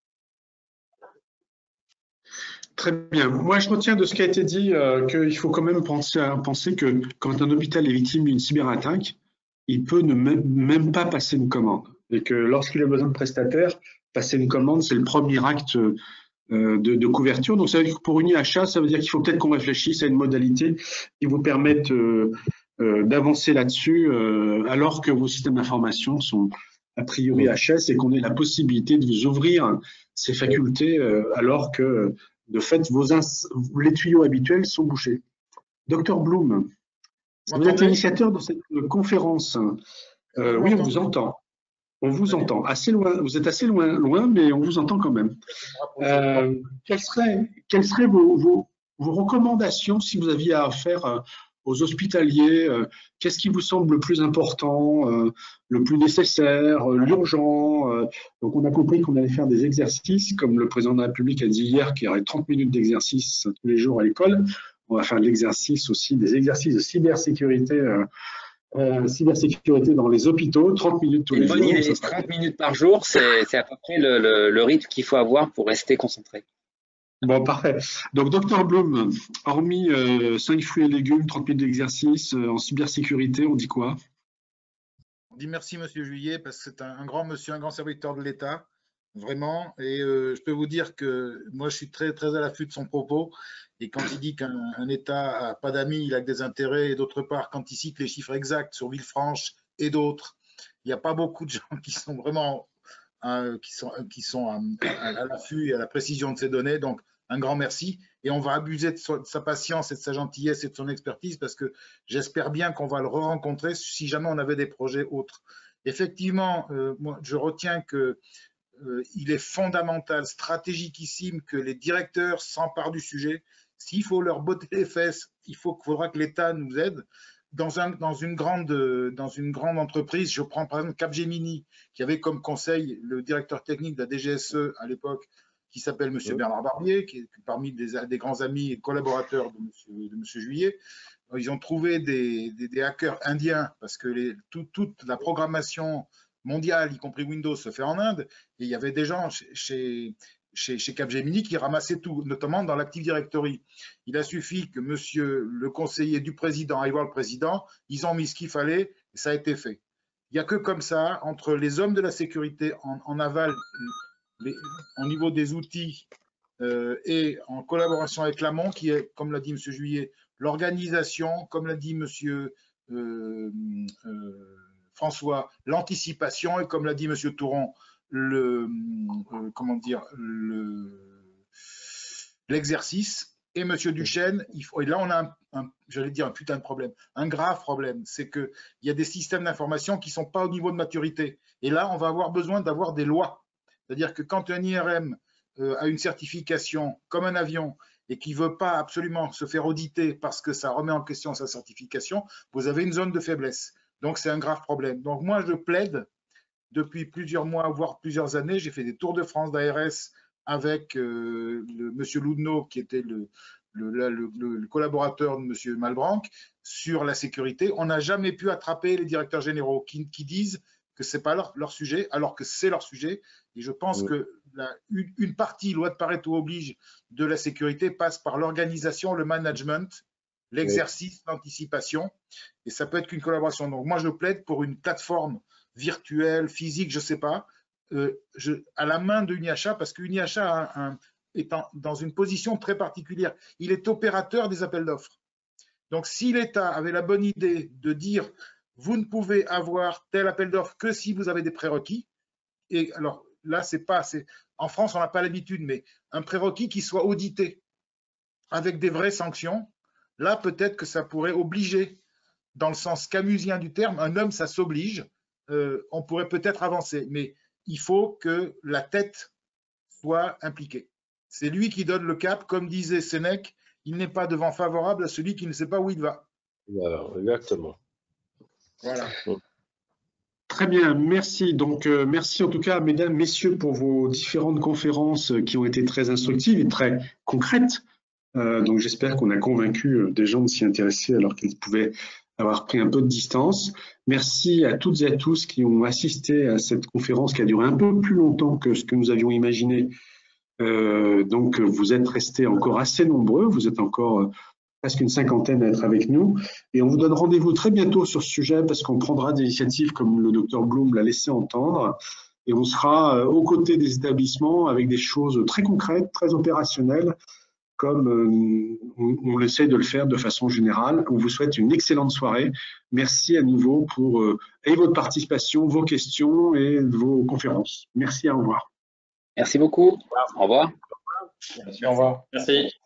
Très bien. Moi, je retiens de ce qui a été dit qu'il faut quand même penser que quand un hôpital est victime d'une cyberattaque, il peut ne même pas passer une commande. Et que lorsqu'il a besoin de prestataires, passer une commande, c'est le premier acte de couverture. Donc, ça veut dire que pour une IHA, ça veut dire qu'il faut peut-être qu'on réfléchisse à une modalité qui vous permette d'avancer là-dessus alors que vos systèmes d'information sont a priori HS et qu'on ait la possibilité de vous ouvrir ces facultés alors que de fait les tuyaux habituels sont bouchés. Docteur Blum, vous êtes l'initiateur de cette conférence. Oui, on vous entend. On vous entend. Assez loin, vous êtes assez loin, mais on vous entend quand même. Quelles seraient vos recommandations si vous aviez à faire aux hospitaliers? Qu'est-ce qui vous semble le plus important, le plus nécessaire, l'urgent? Donc, on a compris qu'on allait faire des exercices, comme le président de la République a dit hier, qu'il y aurait 30 minutes d'exercice tous les jours à l'école. On va faire de l'exercice aussi, des exercices de cybersécurité dans les hôpitaux, 30 minutes tous les jours. Une bonne idée, 30 minutes par jour, c'est à peu près le rythme qu'il faut avoir pour rester concentré. Bon, parfait. Donc, Dr Blum, hormis 5 fruits et légumes, 30 minutes d'exercice en cybersécurité, on dit quoi? On dit merci, Monsieur Juillet, parce que c'est un grand monsieur, un grand serviteur de l'État, vraiment. Et je peux vous dire que moi, je suis très, très à l'affût de son propos. Et quand il dit qu'un État n'a pas d'amis, il a que des intérêts, et d'autre part, quand il cite les chiffres exacts sur Villefranche et d'autres, il n'y a pas beaucoup de gens qui sont vraiment qui sont à l'affût et à la précision de ces données. Donc, un grand merci. Et on va abuser de sa patience et de sa gentillesse et de son expertise parce que j'espère bien qu'on va le re-rencontrer si jamais on avait des projets autres. Effectivement, moi, je retiens que il est fondamental, stratégiquement que les directeurs s'emparent du sujet. S'il faut leur botter les fesses, faudra que l'État nous aide. Dans une grande entreprise, je prends par exemple Capgemini, qui avait comme conseil le directeur technique de la DGSE à l'époque, qui s'appelle M. Bernard Barbier, qui est parmi des grands amis et collaborateurs de M. Juillet. Ils ont trouvé des hackers indiens parce que toute la programmation mondiale, y compris Windows, se fait en Inde. Et il y avait des gens chez Capgemini qui ramassaient tout, notamment dans l'Active Directory. Il a suffi que monsieur le conseiller du président aille voir le président, ils ont mis ce qu'il fallait et ça a été fait. Il n'y a que comme ça, entre les hommes de la sécurité en aval, au niveau des outils et en collaboration avec l'AMON, qui est, comme l'a dit M. Juillet, l'organisation, comme l'a dit M. François, l'anticipation, et comme l'a dit M. Touron, l'exercice. Et M. Duchesne, et là on a j'allais dire un putain de problème, un grave problème, c'est qu'il y a des systèmes d'information qui ne sont pas au niveau de maturité. Et là, on va avoir besoin d'avoir des lois. C'est-à-dire que quand un IRM a une certification comme un avion et qui ne veut pas absolument se faire auditer parce que ça remet en question sa certification, vous avez une zone de faiblesse. Donc, c'est un grave problème. Donc, moi, je plaide depuis plusieurs mois, voire plusieurs années. J'ai fait des tours de France d'ARS avec M. Loudneau, qui était le collaborateur de M. Malbranck, sur la sécurité. On n'a jamais pu attraper les directeurs généraux qui disent que ce n'est pas leur sujet, alors que c'est leur sujet. Et je pense que une partie, loi de Pareto oblige, de la sécurité passe par l'organisation, le management, l'exercice, l'anticipation. Et ça peut être qu'une collaboration. Donc moi, je plaide pour une plateforme virtuelle, physique, je ne sais pas, à la main de Uniachat, parce qu'Uniachat est dans une position très particulière. Il est opérateur des appels d'offres. Donc, si l'État avait la bonne idée de dire vous ne pouvez avoir tel appel d'offres que si vous avez des prérequis, et alors là, en France, on n'a pas l'habitude, mais un prérequis qui soit audité avec des vraies sanctions, là, peut-être que ça pourrait obliger, dans le sens camusien du terme, un homme, ça s'oblige, on pourrait peut-être avancer, mais il faut que la tête soit impliquée. C'est lui qui donne le cap, comme disait Sénèque, il n'est pas de vent favorable à celui qui ne sait pas où il va. Voilà, exactement. Voilà. Très bien, merci. Donc, merci en tout cas, mesdames, messieurs, pour vos différentes conférences qui ont été très instructives et très concrètes. Donc, j'espère qu'on a convaincu des gens de s'y intéresser alors qu'ils pouvaient avoir pris un peu de distance. Merci à toutes et à tous qui ont assisté à cette conférence qui a duré un peu plus longtemps que ce que nous avions imaginé. Donc, vous êtes restés encore assez nombreux. Vous êtes encore presque une cinquantaine à être avec nous. Et on vous donne rendez-vous très bientôt sur ce sujet parce qu'on prendra des initiatives comme le Dr Blum l'a laissé entendre. Et on sera aux côtés des établissements avec des choses très concrètes, très opérationnelles, comme on essaie de le faire de façon générale. On vous souhaite une excellente soirée. Merci à nouveau pour votre participation, vos questions et vos conférences. Merci, au revoir. Merci beaucoup. Au revoir. Merci, au revoir. Merci.